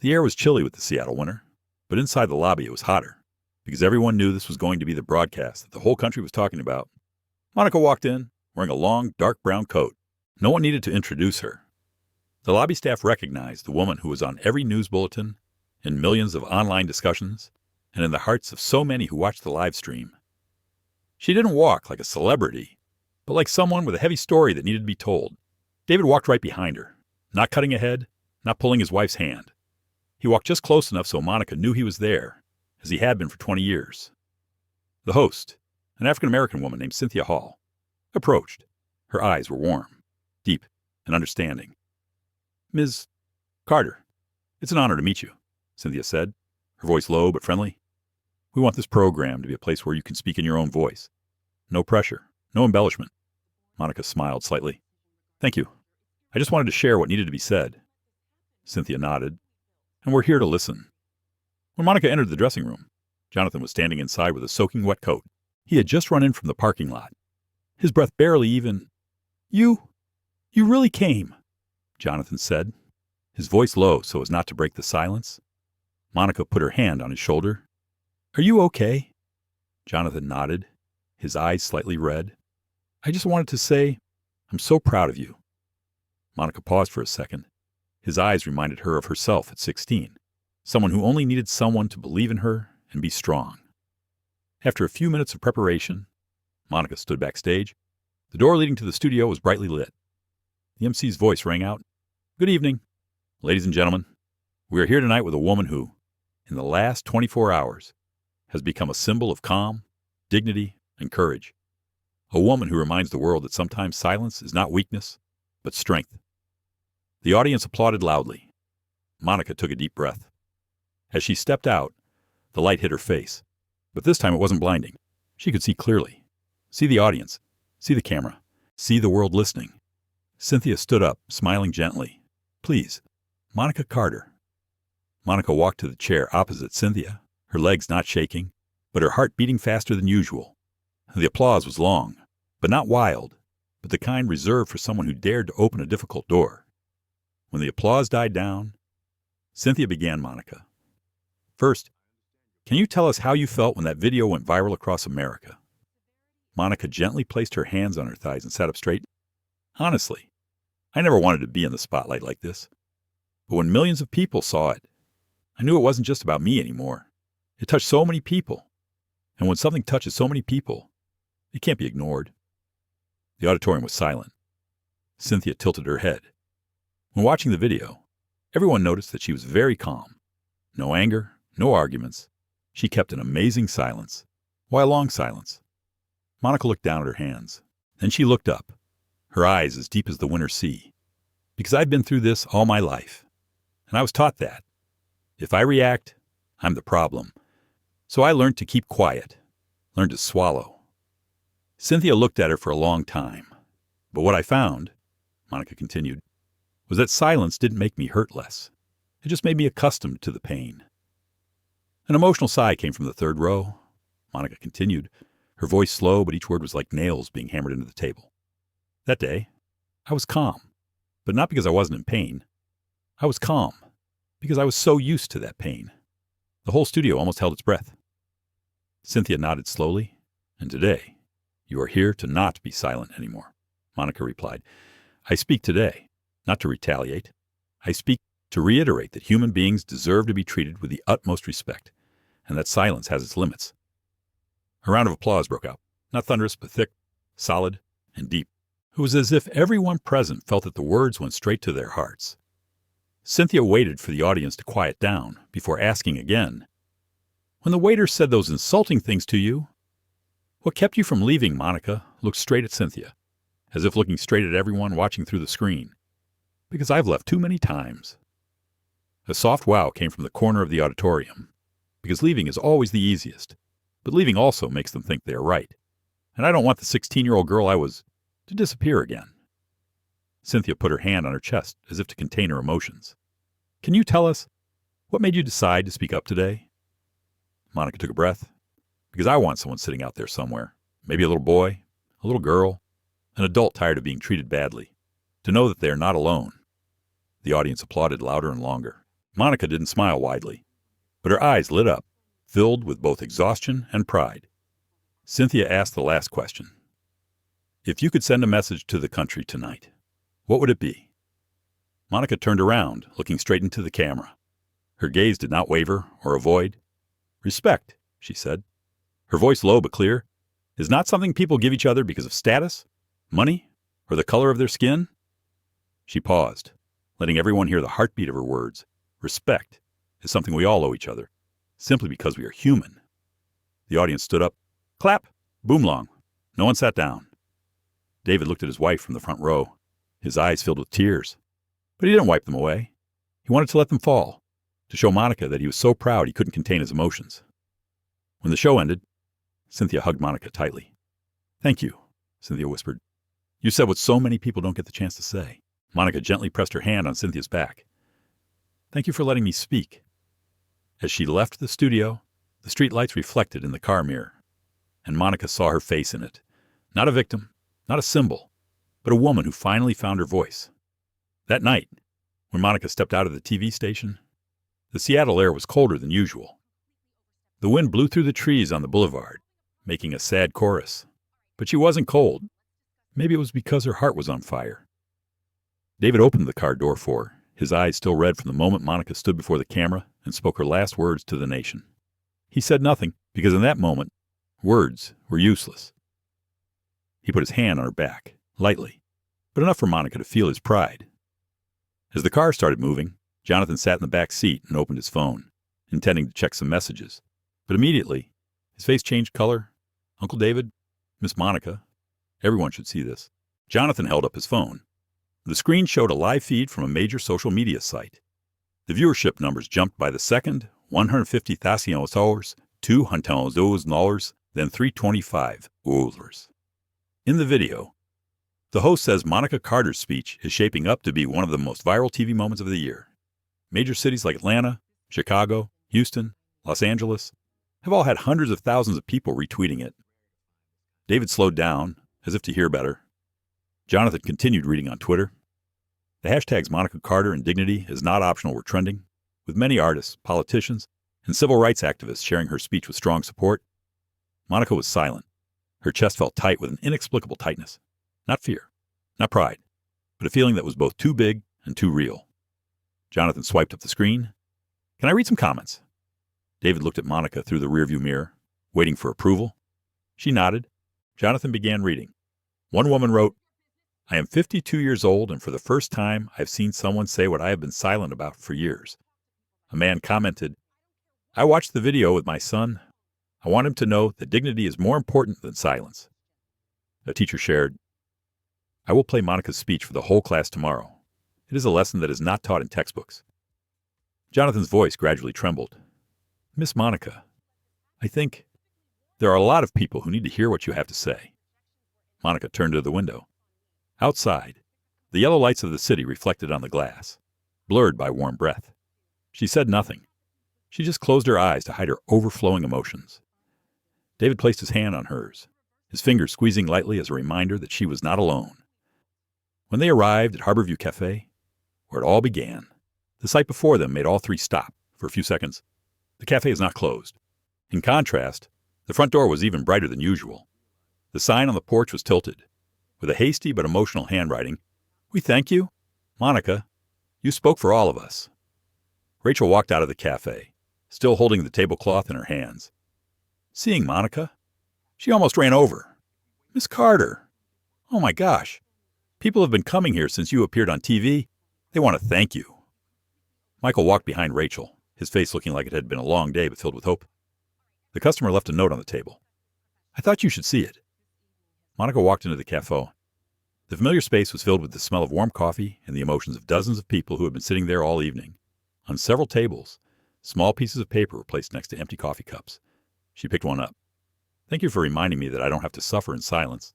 The air was chilly with the Seattle winter, but inside the lobby it was hotter, because everyone knew this was going to be the broadcast that the whole country was talking about. Monica walked in, wearing a long, dark brown coat. No one needed to introduce her. The lobby staff recognized the woman who was on every news bulletin, in millions of online discussions, and in the hearts of so many who watched the live stream. She didn't walk like a celebrity, but like someone with a heavy story that needed to be told. David walked right behind her, not cutting ahead, not pulling his wife's hand. He walked just close enough so Monica knew he was there, as he had been for 20 years. The host, an African-American woman named Cynthia Hall, approached. Her eyes were warm, deep, and understanding. Ms. Carter, It's an honor to meet you, Cynthia said, her voice low but friendly. We want this program to be a place where you can speak in your own voice. No pressure, no embellishment. Monica smiled slightly. Thank you. I just wanted to share what needed to be said. Cynthia nodded. And we're here to listen. When Monica entered the dressing room, Jonathan was standing inside with a soaking wet coat. He had just run in from the parking lot. His breath barely even... You really came, Jonathan said, his voice low so as not to break the silence. Monica put her hand on his shoulder. Are you okay? Jonathan nodded, his eyes slightly red. I just wanted to say, I'm so proud of you. Monica paused for a second. His eyes reminded her of herself at 16, someone who only needed someone to believe in her and be strong. After a few minutes of preparation, Monica stood backstage. The door leading to the studio was brightly lit. The MC's voice rang out. Good evening, ladies and gentlemen. We are here tonight with a woman who, in the last 24 hours, has become a symbol of calm, dignity, and courage. A woman who reminds the world that sometimes silence is not weakness, but strength. The audience applauded loudly. Monica took a deep breath. As she stepped out, the light hit her face. But this time it wasn't blinding. She could see clearly. See the audience. See the camera. See the world listening. Cynthia stood up, smiling gently. Please, Monica Carter. Monica walked to the chair opposite Cynthia, her legs not shaking, but her heart beating faster than usual. The applause was long, but not wild, but the kind reserved for someone who dared to open a difficult door. When the applause died down, Cynthia began Monica. First, can you tell us how you felt when that video went viral across America? Monica gently placed her hands on her thighs and sat up straight. Honestly, I never wanted to be in the spotlight like this. But when millions of people saw it, I knew it wasn't just about me anymore. It touched so many people. And when something touches so many people, it can't be ignored. The auditorium was silent. Cynthia tilted her head. When watching the video, everyone noticed that she was very calm. No anger, no arguments. She kept an amazing silence. Why a long silence? Monica looked down at her hands. Then she looked up, her eyes as deep as the winter sea. Because I've been through this all my life. And I was taught that. If I react, I'm the problem. So I learned to keep quiet, learned to swallow. Cynthia looked at her for a long time. But what I found, Monica continued, was that silence didn't make me hurt less. It just made me accustomed to the pain. An emotional sigh came from the third row. Monica continued, her voice slow, but each word was like nails being hammered into the table. That day, I was calm, but not because I wasn't in pain. I was calm because I was so used to that pain. The whole studio almost held its breath. Cynthia nodded slowly, and today, you are here to not be silent anymore, Monica replied. I speak today, not to retaliate. I speak to reiterate that human beings deserve to be treated with the utmost respect, and that silence has its limits. A round of applause broke out, not thunderous, but thick, solid, and deep. It was as if everyone present felt that the words went straight to their hearts. Cynthia waited for the audience to quiet down before asking again, when the waiter said those insulting things to you, what kept you from leaving? Monica looked straight at Cynthia, as if looking straight at everyone watching through the screen. Because I've left too many times. A soft wow came from the corner of the auditorium, because leaving is always the easiest, but leaving also makes them think they are right. And I don't want the 16-year-old girl I was to disappear again. Cynthia put her hand on her chest as if to contain her emotions. Can you tell us what made you decide to speak up today? Monica took a breath. Because I want someone sitting out there somewhere, maybe a little boy, a little girl, an adult tired of being treated badly, to know that they are not alone. The audience applauded louder and longer. Monica didn't smile widely, but her eyes lit up, filled with both exhaustion and pride. Cynthia asked the last question. If you could send a message to the country tonight, what would it be? Monica turned around, looking straight into the camera. Her gaze did not waver or avoid. Respect, she said. Her voice low but clear, is not something people give each other because of status, money, or the color of their skin. She paused, letting everyone hear the heartbeat of her words. Respect is something we all owe each other, simply because we are human. The audience stood up. Clap, boom long. No one sat down. David looked at his wife from the front row, his eyes filled with tears. But he didn't wipe them away. He wanted to let them fall, to show Monica that he was so proud he couldn't contain his emotions. When the show ended, Cynthia hugged Monica tightly. "Thank you," Cynthia whispered. "You said what so many people don't get the chance to say." Monica gently pressed her hand on Cynthia's back. "Thank you for letting me speak." As she left the studio, the street lights reflected in the car mirror, and Monica saw her face in it. Not a victim, not a symbol, but a woman who finally found her voice. That night, when Monica stepped out of the TV station, the Seattle air was colder than usual. The wind blew through the trees on the boulevard, making a sad chorus. But she wasn't cold. Maybe it was because her heart was on fire. David opened the car door for her, his eyes still red from the moment Monica stood before the camera and spoke her last words to the nation. He said nothing, because in that moment, words were useless. He put his hand on her back, lightly, but enough for Monica to feel his pride. As the car started moving, Jonathan sat in the back seat and opened his phone, intending to check some messages. But immediately, his face changed color. Uncle David, Miss Monica, everyone should see this. Jonathan held up his phone. The screen showed a live feed from a major social media site. The viewership numbers jumped by the second, 150,000 hours, $200, then 325 hours. In the video, the host says Monica Carter's speech is shaping up to be one of the most viral TV moments of the year. Major cities like Atlanta, Chicago, Houston, Los Angeles have all had hundreds of thousands of people retweeting it. David slowed down, as if to hear better. Jonathan continued reading on Twitter. The hashtags Monica Carter and Dignity is not optional were trending, with many artists, politicians, and civil rights activists sharing her speech with strong support. Monica was silent. Her chest felt tight with an inexplicable tightness. Not fear, not pride, but a feeling that was both too big and too real. Jonathan swiped up the screen. "Can I read some comments?" David looked at Monica through the rearview mirror, waiting for approval. She nodded. Jonathan began reading. One woman wrote, "I am 52 years old, and for the first time, I've seen someone say what I have been silent about for years." A man commented, "I watched the video with my son. I want him to know that dignity is more important than silence." A teacher shared, "I will play Monica's speech for the whole class tomorrow. It is a lesson that is not taught in textbooks." Jonathan's voice gradually trembled. "Miss Monica, I think there are a lot of people who need to hear what you have to say." Monica turned to the window. Outside, the yellow lights of the city reflected on the glass, blurred by warm breath. She said nothing. She just closed her eyes to hide her overflowing emotions. David placed his hand on hers, his fingers squeezing lightly as a reminder that she was not alone. When they arrived at Harborview Café, where it all began, the sight before them made all three stop for a few seconds. The cafe is not closed. In contrast, the front door was even brighter than usual. The sign on the porch was tilted, with a hasty but emotional handwriting. "We thank you. Monica, you spoke for all of us." Rachel walked out of the cafe, still holding the tablecloth in her hands. Seeing Monica, she almost ran over. "Miss Carter! Oh my gosh! People have been coming here since you appeared on TV. They want to thank you." Michael walked behind Rachel, his face looking like it had been a long day but filled with hope. The customer left a note on the table. "I thought you should see it." Monica walked into the cafe. The familiar space was filled with the smell of warm coffee and the emotions of dozens of people who had been sitting there all evening. On several tables, small pieces of paper were placed next to empty coffee cups. She picked one up. "Thank you for reminding me that I don't have to suffer in silence."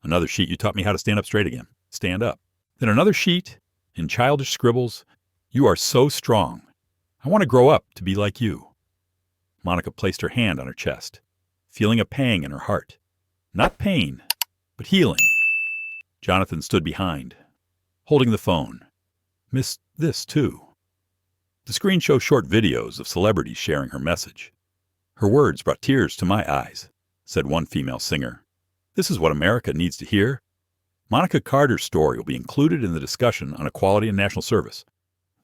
Another sheet. "You taught me how to stand up straight again. Stand up." Then another sheet, in childish scribbles. "You are so strong. I want to grow up to be like you." Monica placed her hand on her chest, feeling a pang in her heart. Not pain, but healing. Jonathan stood behind, holding the phone. "Miss this, too." The screen shows short videos of celebrities sharing her message. "Her words brought tears to my eyes," said one female singer. "This is what America needs to hear." Monica Carter's story will be included in the discussion on equality and national service,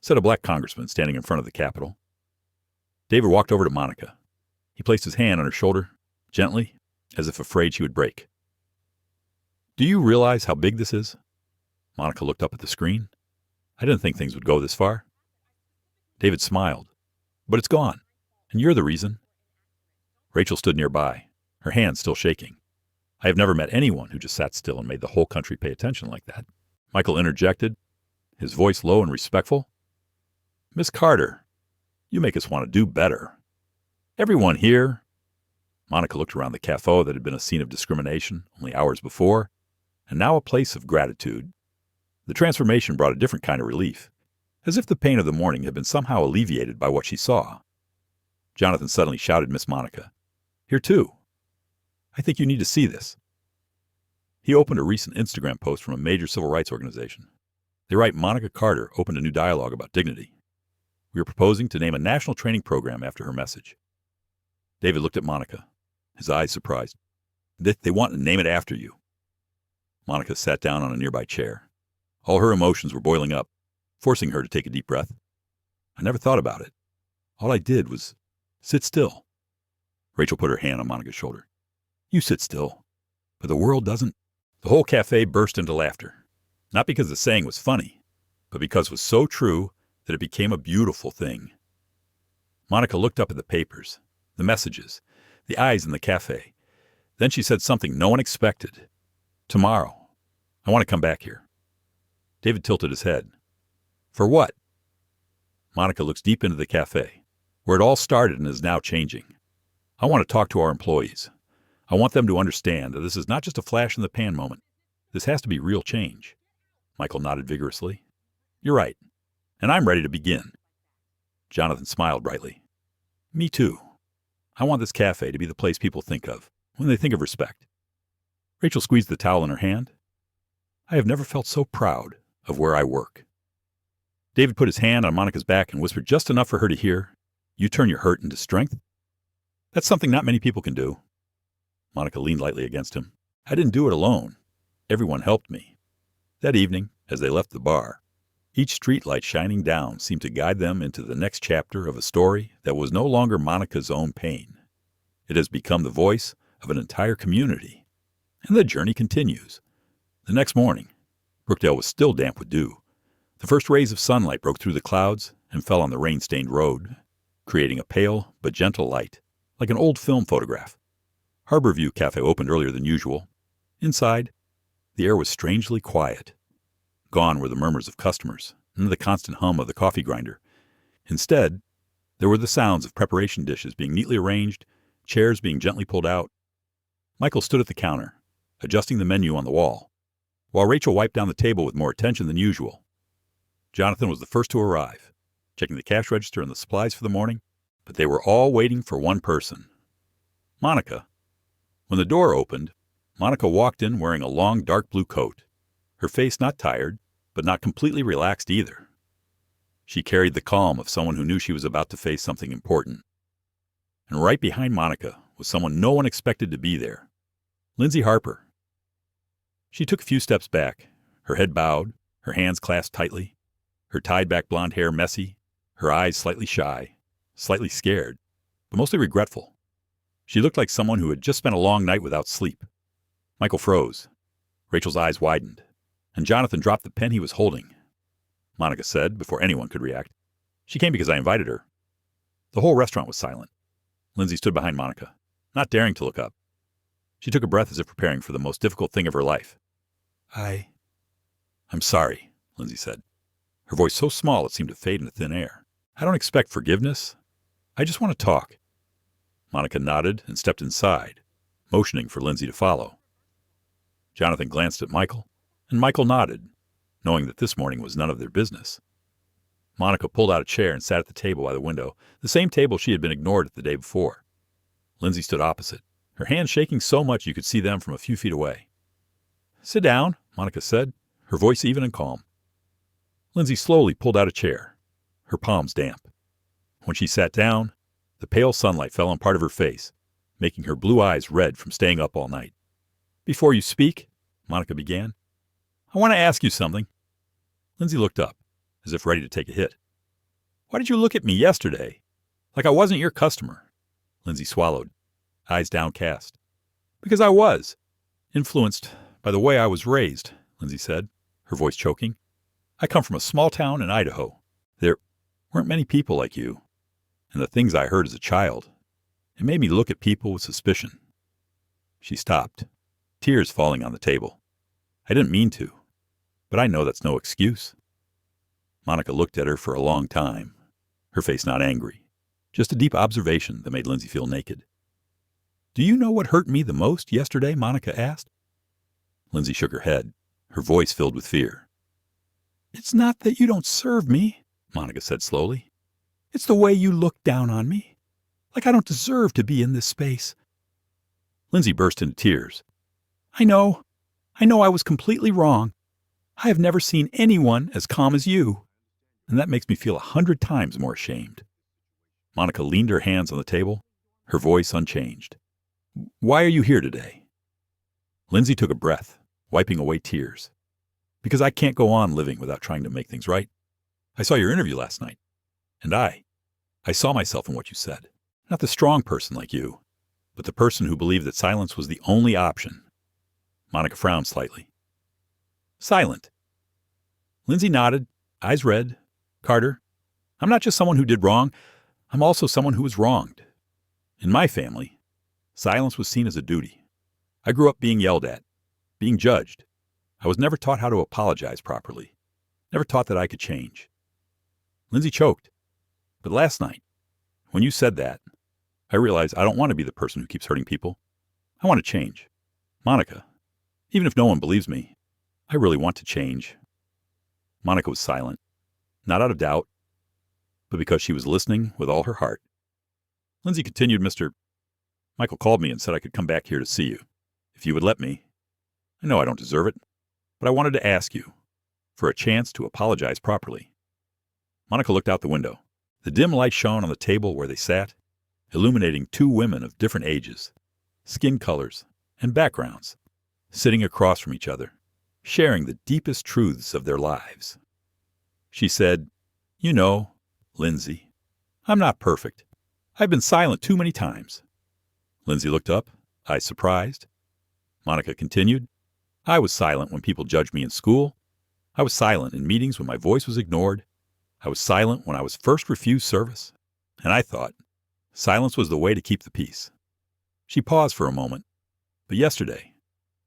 said a black congressman standing in front of the Capitol. David walked over to Monica. He placed his hand on her shoulder, gently, as if afraid she would break. "Do you realize how big this is?" Monica looked up at the screen. "I didn't think things would go this far." David smiled. "But it's gone, and you're the reason." Rachel stood nearby, her hands still shaking. "I have never met anyone who just sat still and made the whole country pay attention like that." Michael interjected, his voice low and respectful. "Miss Carter, You make us want to do better. Everyone here. Monica looked around the cafe that had been a scene of discrimination only hours before, and now a place of gratitude. The transformation brought a different kind of relief, as if the pain of the morning had been somehow alleviated by what she saw. Jonathan suddenly shouted Miss Monica, "Here too. I think you need to see this." He opened a recent Instagram post from a major civil rights organization. They write, "Monica Carter opened a new dialogue about dignity. We are proposing to name a national training program after her message." David looked at Monica, his eyes surprised. "They want to name it after you." Monica sat down on a nearby chair. All her emotions were boiling up, forcing her to take a deep breath. "I never thought about it. All I did was sit still." Rachel put her hand on Monica's shoulder. "You sit still. But the world doesn't." The whole cafe burst into laughter, not because the saying was funny, but because it was so true that it became a beautiful thing. Monica looked up at the papers, the messages, the eyes in the cafe. Then she said something no one expected. "Tomorrow, I want to come back here." David tilted his head. "For what?" Monica looks deep into the cafe, where it all started and is now changing. "I want to talk to our employees. I want them to understand that this is not just a flash-in-the-pan moment. This has to be real change." Michael nodded vigorously. "You're right, and I'm ready to begin." Jonathan smiled brightly. "Me too. I want this cafe to be the place people think of when they think of respect." Rachel squeezed the towel in her hand. "I have never felt so proud of where I work." David put his hand on Monica's back and whispered just enough for her to hear, "You turn your hurt into strength. That's something not many people can do." Monica leaned lightly against him. "I didn't do it alone. Everyone helped me." That evening, as they left the bar, each streetlight shining down seemed to guide them into the next chapter of a story that was no longer Monica's own pain. It has become the voice of an entire community. And the journey continues. The next morning, Brookdale was still damp with dew. The first rays of sunlight broke through the clouds and fell on the rain-stained road, creating a pale but gentle light, like an old film photograph. Harborview Café opened earlier than usual. Inside, the air was strangely quiet. Gone were the murmurs of customers and the constant hum of the coffee grinder. Instead, there were the sounds of preparation dishes being neatly arranged, chairs being gently pulled out. Michael stood at the counter, adjusting the menu on the wall, while Rachel wiped down the table with more attention than usual. Jonathan was the first to arrive, checking the cash register and the supplies for the morning, but they were all waiting for one person: Monica. When the door opened, Monica walked in wearing a long dark blue coat, her face not tired, but not completely relaxed either. She carried the calm of someone who knew she was about to face something important. And right behind Monica was someone no one expected to be there: Lindsay Harper. She took a few steps back, her head bowed, her hands clasped tightly, her tied-back blonde hair messy, her eyes slightly shy, slightly scared, but mostly regretful. She looked like someone who had just spent a long night without sleep. Michael froze. Rachel's eyes widened, and Jonathan dropped the pen he was holding. Monica said, before anyone could react, "She came because I invited her." The whole restaurant was silent. Lindsay stood behind Monica, not daring to look up. She took a breath as if preparing for the most difficult thing of her life. I'm sorry," Lindsay said, her voice so small it seemed to fade into thin air. "I don't expect forgiveness. I just want to talk." Monica nodded and stepped inside, motioning for Lindsay to follow. Jonathan glanced at Michael, and Michael nodded, knowing that this morning was none of their business. Monica pulled out a chair and sat at the table by the window, the same table she had been ignored at the day before. Lindsay stood opposite, her hands shaking so much you could see them from a few feet away. "Sit down," Monica said, her voice even and calm. Lindsay slowly pulled out a chair, her palms damp. When she sat down, the pale sunlight fell on part of her face, making her blue eyes red from staying up all night. "Before you speak," Monica began, "I want to ask you something." Lindsay looked up, as if ready to take a hit. "Why did you look at me yesterday? Like I wasn't your customer?" Lindsay swallowed, eyes downcast. "Because I was. Influenced by the way I was raised," Lindsay said, her voice choking. "I come from a small town in Idaho. There weren't many people like you. And the things I heard as a child, it made me look at people with suspicion." She stopped, tears falling on the table. "I didn't mean to, but I know that's no excuse." Monica looked at her for a long time. her face not angry, just a deep observation that made Lindsay feel naked. "Do you know what hurt me the most yesterday?" Monica asked. Lindsay shook her head, her voice filled with fear. "It's not that you don't serve me," Monica said slowly. "It's the way you look down on me, like I don't deserve to be in this space." Lindsay burst into tears. I know I was completely wrong. I have never seen anyone as calm as you, and that makes me feel 100 times more ashamed." Monica leaned her hands on the table, her voice unchanged. "Why are you here today?" Lindsay took a breath, wiping away tears. "Because I can't go on living without trying to make things right. I saw your interview last night, and I saw myself in what you said. Not the strong person like you, but the person who believed that silence was the only option." Monica frowned slightly. "Silent?" Lindsay nodded, eyes red. "Carter, I'm not just someone who did wrong, I'm also someone who was wronged. In my family, silence was seen as a duty. I grew up being yelled at, being judged. I was never taught how to apologize properly, never taught that I could change." Lindsay choked. "But last night, when you said that, I realized I don't want to be the person who keeps hurting people. I want to change. Monica, even if no one believes me, I really want to change." Monica was silent, not out of doubt, but because she was listening with all her heart. Lindsay continued, "Mr. Michael called me and said I could come back here to see you, if you would let me. I know I don't deserve it, but I wanted to ask you for a chance to apologize properly." Monica looked out the window. The dim light shone on the table where they sat, illuminating two women of different ages, skin colors, and backgrounds, sitting across from each other, sharing the deepest truths of their lives. She said, "You know, Lindsay, I'm not perfect. I've been silent too many times." Lindsay looked up, eyes surprised. Monica continued, "I was silent when people judged me in school. I was silent in meetings when my voice was ignored. I was silent when I was first refused service. And I thought silence was the way to keep the peace." She paused for a moment. "But yesterday,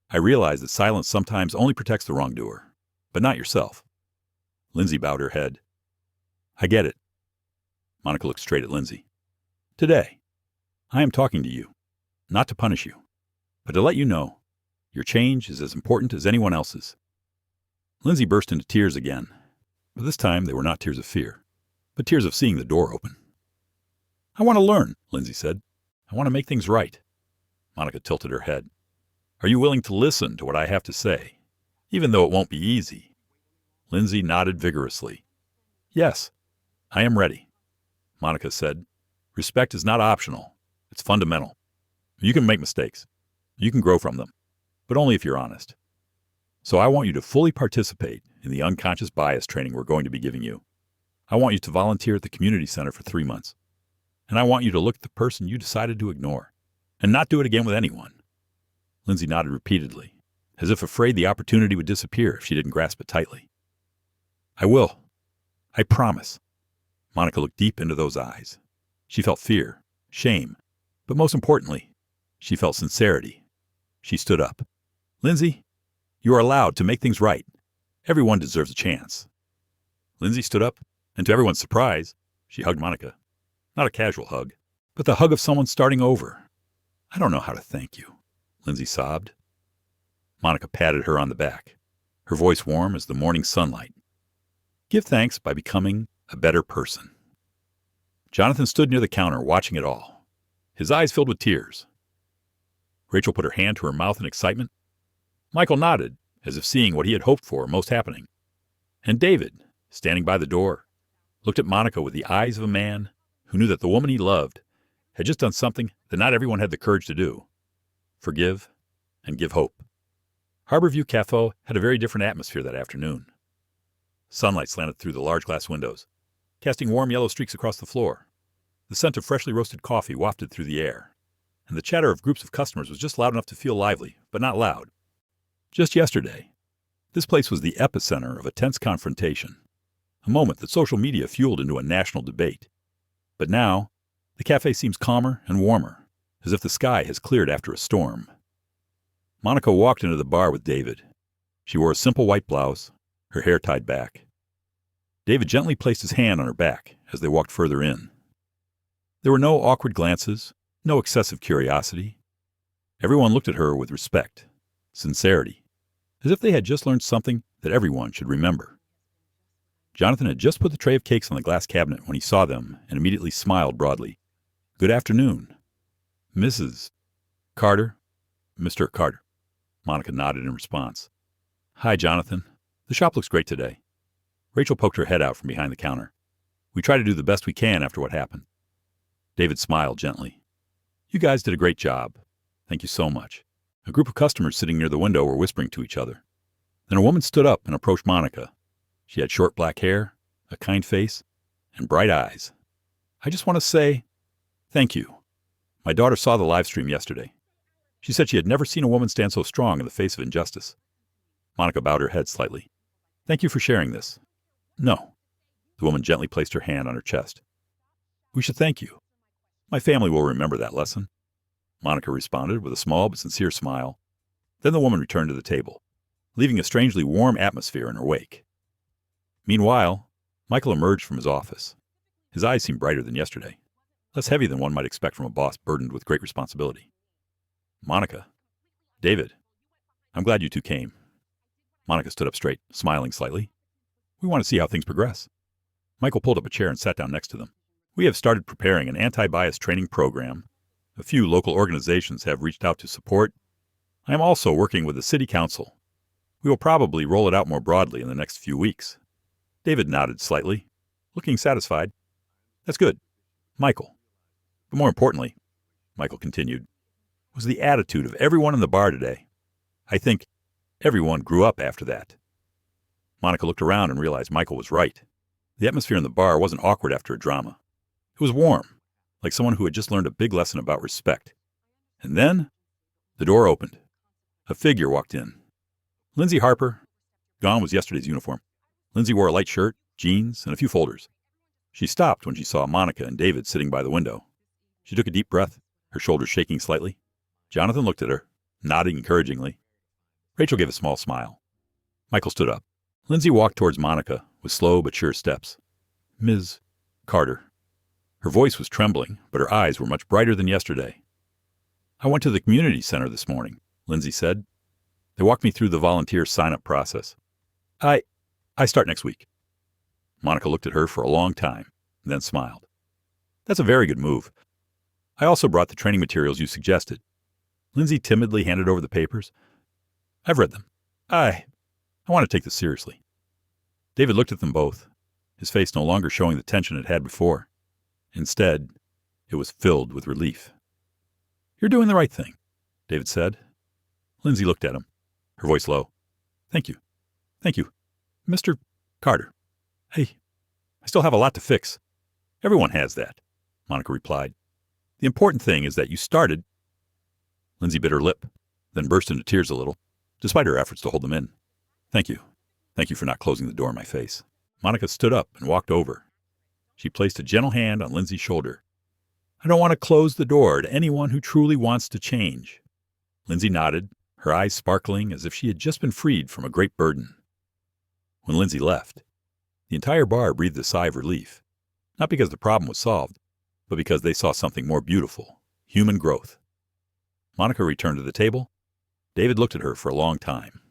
I realized that silence sometimes only protects the wrongdoer, but not yourself." Lindsay bowed her head. "I get it." Monica looked straight at Lindsay. "Today, I am talking to you, not to punish you, but to let you know your change is as important as anyone else's." Lindsay burst into tears again, but this time they were not tears of fear, but tears of seeing the door open. "I want to learn," Lindsay said. "I want to make things right." Monica tilted her head. "Are you willing to listen to what I have to say, even though it won't be easy?" Lindsay nodded vigorously. "Yes, I am ready." Monica said, "Respect is not optional. It's fundamental. You can make mistakes. You can grow from them, but only if you're honest. So I want you to fully participate in the unconscious bias training we're going to be giving you. I want you to volunteer at the community center for 3 months. And I want you to look at the person you decided to ignore and not do it again with anyone." Lindsay nodded repeatedly, as if afraid the opportunity would disappear if she didn't grasp it tightly. "I will. I promise." Monica looked deep into those eyes. She felt fear, shame, but most importantly, she felt sincerity. She stood up. "Lindsay, you are allowed to make things right. Everyone deserves a chance." Lindsay stood up, and to everyone's surprise, she hugged Monica. Not a casual hug, but the hug of someone starting over. "I don't know how to thank you," Lindsay sobbed. Monica patted her on the back, her voice warm as the morning sunlight. "Give thanks by becoming a better person." Jonathan stood near the counter watching it all, his eyes filled with tears. Rachel put her hand to her mouth in excitement. Michael nodded, as if seeing what he had hoped for most happening. And David, standing by the door, looked at Monica with the eyes of a man who knew that the woman he loved had just done something that not everyone had the courage to do: forgive and give hope. Harborview Café had a very different atmosphere that afternoon. Sunlight slanted through the large glass windows, casting warm yellow streaks across the floor. The scent of freshly roasted coffee wafted through the air, and the chatter of groups of customers was just loud enough to feel lively, but not loud. Just yesterday, this place was the epicenter of a tense confrontation, a moment that social media fueled into a national debate. But now, the cafe seems calmer and warmer, as if the sky has cleared after a storm. Monica walked into the bar with David. She wore a simple white blouse, her hair tied back. David gently placed his hand on her back as they walked further in. There were no awkward glances, no excessive curiosity. Everyone looked at her with respect, sincerity, as if they had just learned something that everyone should remember. Jonathan had just put the tray of cakes on the glass cabinet when he saw them and immediately smiled broadly. "Good afternoon. Mrs. Carter?" "Mr. Carter." Monica nodded in response. "Hi, Jonathan. The shop looks great today." Rachel poked her head out from behind the counter. "We try to do the best we can after what happened." David smiled gently. "You guys did a great job. Thank you so much." A group of customers sitting near the window were whispering to each other. Then a woman stood up and approached Monica. She had short black hair, a kind face, and bright eyes. "I just want to say thank you. My daughter saw the live stream yesterday. She said she had never seen a woman stand so strong in the face of injustice." Monica bowed her head slightly. "Thank you for sharing this." "No." The woman gently placed her hand on her chest. "We should thank you. My family will remember that lesson." Monica responded with a small but sincere smile. Then the woman returned to the table, leaving a strangely warm atmosphere in her wake. Meanwhile, Michael emerged from his office. His eyes seemed brighter than yesterday, less heavy than one might expect from a boss burdened with great responsibility. "Monica. David. I'm glad you two came." Monica stood up straight, smiling slightly. "We want to see how things progress." Michael pulled up a chair and sat down next to them. "We have started preparing an anti-bias training program. A few local organizations have reached out to support. I am also working with the city council. We will probably roll it out more broadly in the next few weeks." David nodded slightly, looking satisfied. "That's good, Michael. But more importantly," Michael continued, "was the attitude of everyone in the bar today. I think everyone grew up after that." Monica looked around and realized Michael was right. The atmosphere in the bar wasn't awkward after a drama. It was warm, like someone who had just learned a big lesson about respect. And then the door opened. A figure walked in. Lindsay Harper. Gone was yesterday's uniform. Lindsay wore a light shirt, jeans, and a few folders. She stopped when she saw Monica and David sitting by the window. She took a deep breath, her shoulders shaking slightly. Jonathan looked at her, nodding encouragingly. Rachel gave a small smile. Michael stood up. Lindsay walked towards Monica with slow but sure steps. "Ms. Carter." Her voice was trembling, but her eyes were much brighter than yesterday. "I went to the community center this morning," Lindsay said. "They walked me through the volunteer sign-up process. I start next week." Monica looked at her for a long time, then smiled. "That's a very good move. I also brought the training materials you suggested." Lindsay timidly handed over the papers. "I've read them. I want to take this seriously." David looked at them both, his face no longer showing the tension it had before. Instead, it was filled with relief. "You're doing the right thing," David said. Lindsay looked at him, her voice low. Thank you. Mr. Carter. I still have a lot to fix." "Everyone has that," Monica replied. "The important thing is that you started." Lindsay bit her lip, then burst into tears a little, despite her efforts to hold them in. Thank you for not closing the door in my face." Monica stood up and walked over. She placed a gentle hand on Lindsay's shoulder. "I don't want to close the door to anyone who truly wants to change." Lindsay nodded, her eyes sparkling as if she had just been freed from a great burden. When Lindsay left, the entire bar breathed a sigh of relief, not because the problem was solved, but because they saw something more beautiful, human growth. Monica returned to the table. David looked at her for a long time,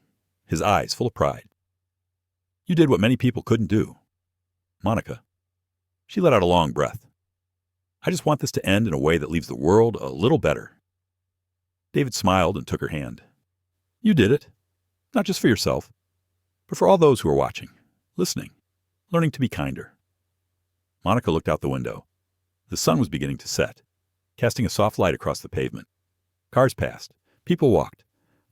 his eyes full of pride. "You did what many people couldn't do." "Monica." She let out a long breath. "I just want this to end in a way that leaves the world a little better." David smiled and took her hand. "You did it. Not just for yourself, but for all those who are watching, listening, learning to be kinder." Monica looked out the window. The sun was beginning to set, casting a soft light across the pavement. Cars passed. People walked.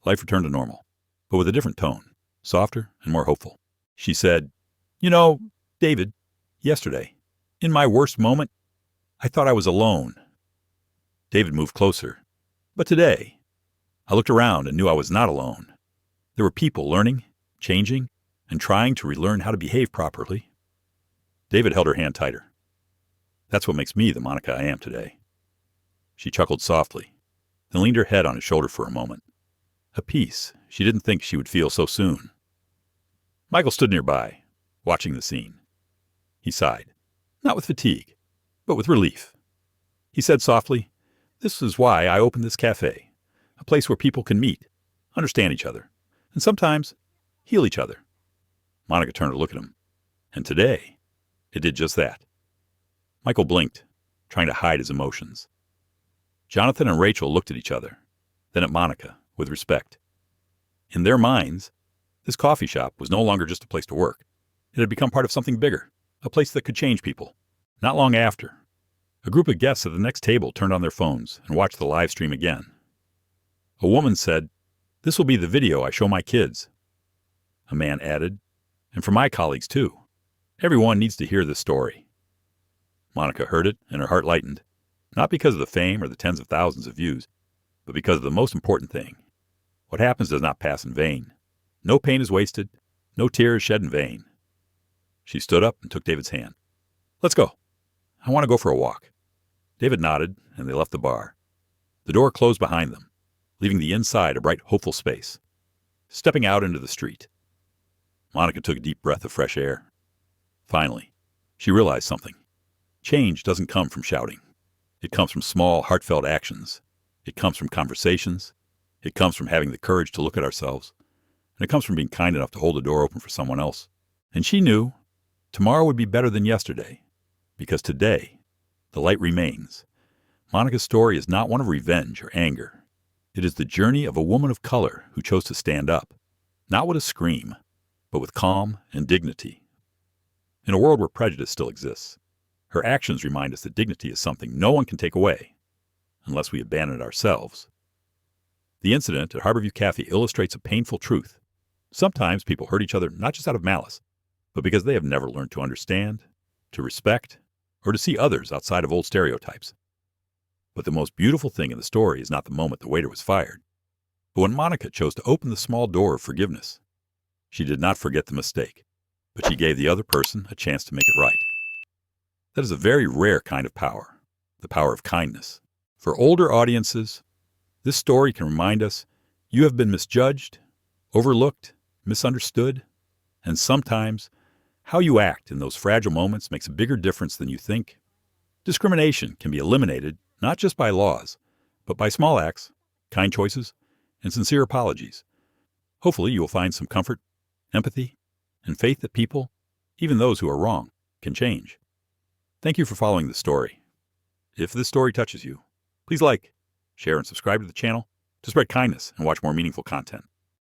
Life returned to normal, but with a different tone, softer and more hopeful. She said, "You know, David, yesterday, in my worst moment, I thought I was alone." David moved closer. "But today, I looked around and knew I was not alone. There were people learning, changing, and trying to relearn how to behave properly." David held her hand tighter. "That's what makes me the Monica I am today." She chuckled softly, then leaned her head on his shoulder for a moment. A peace she didn't think she would feel so soon. Michael stood nearby, watching the scene. He sighed. not with fatigue, but with relief. He said softly, "This is why I opened this cafe, a place where people can meet, understand each other, and sometimes heal each other." Monica turned to look at him, and today it did just that. Michael blinked, trying to hide his emotions. Jonathan and Rachel looked at each other, then at Monica, with respect. In their minds, this coffee shop was no longer just a place to work. It had become part of something bigger, a place that could change people. Not long after, a group of guests at the next table turned on their phones and watched the live stream again. A woman said, "This will be the video I show my kids." A man added, "And for my colleagues too. Everyone needs to hear this story." Monica heard it, and her heart lightened, not because of the fame or the tens of thousands of views, but because of the most important thing. What happens does not pass in vain. No pain is wasted, no tears shed in vain. She stood up and took David's hand. "Let's go. I want to go for a walk." David nodded, and they left the bar. The door closed behind them, leaving the inside a bright, hopeful space. Stepping out into the street, Monica took a deep breath of fresh air. Finally, she realized something. Change doesn't come from shouting. It comes from small, heartfelt actions. It comes from conversations. It comes from having the courage to look at ourselves. And it comes from being kind enough to hold the door open for someone else. And she knew tomorrow would be better than yesterday, because today, the light remains. Monica's story is not one of revenge or anger. It is the journey of a woman of color who chose to stand up, not with a scream, but with calm and dignity. In a world where prejudice still exists, her actions remind us that dignity is something no one can take away, unless we abandon it ourselves. The incident at Harborview Café illustrates a painful truth. Sometimes people hurt each other not just out of malice, but because they have never learned to understand, to respect, or to see others outside of old stereotypes. But the most beautiful thing in the story is not the moment the waiter was fired, but when Monica chose to open the small door of forgiveness. She did not forget the mistake, but she gave the other person a chance to make it right. That is a very rare kind of power, the power of kindness. For older audiences, this story can remind us you have been misjudged, overlooked, misunderstood, and sometimes how you act in those fragile moments makes a bigger difference than you think. Discrimination can be eliminated not just by laws, but by small acts, kind choices, and sincere apologies. Hopefully you will find some comfort, empathy, and faith that people, even those who are wrong, can change. Thank you for following this story. If this story touches you, please like, share, and subscribe to the channel to spread kindness and watch more meaningful content.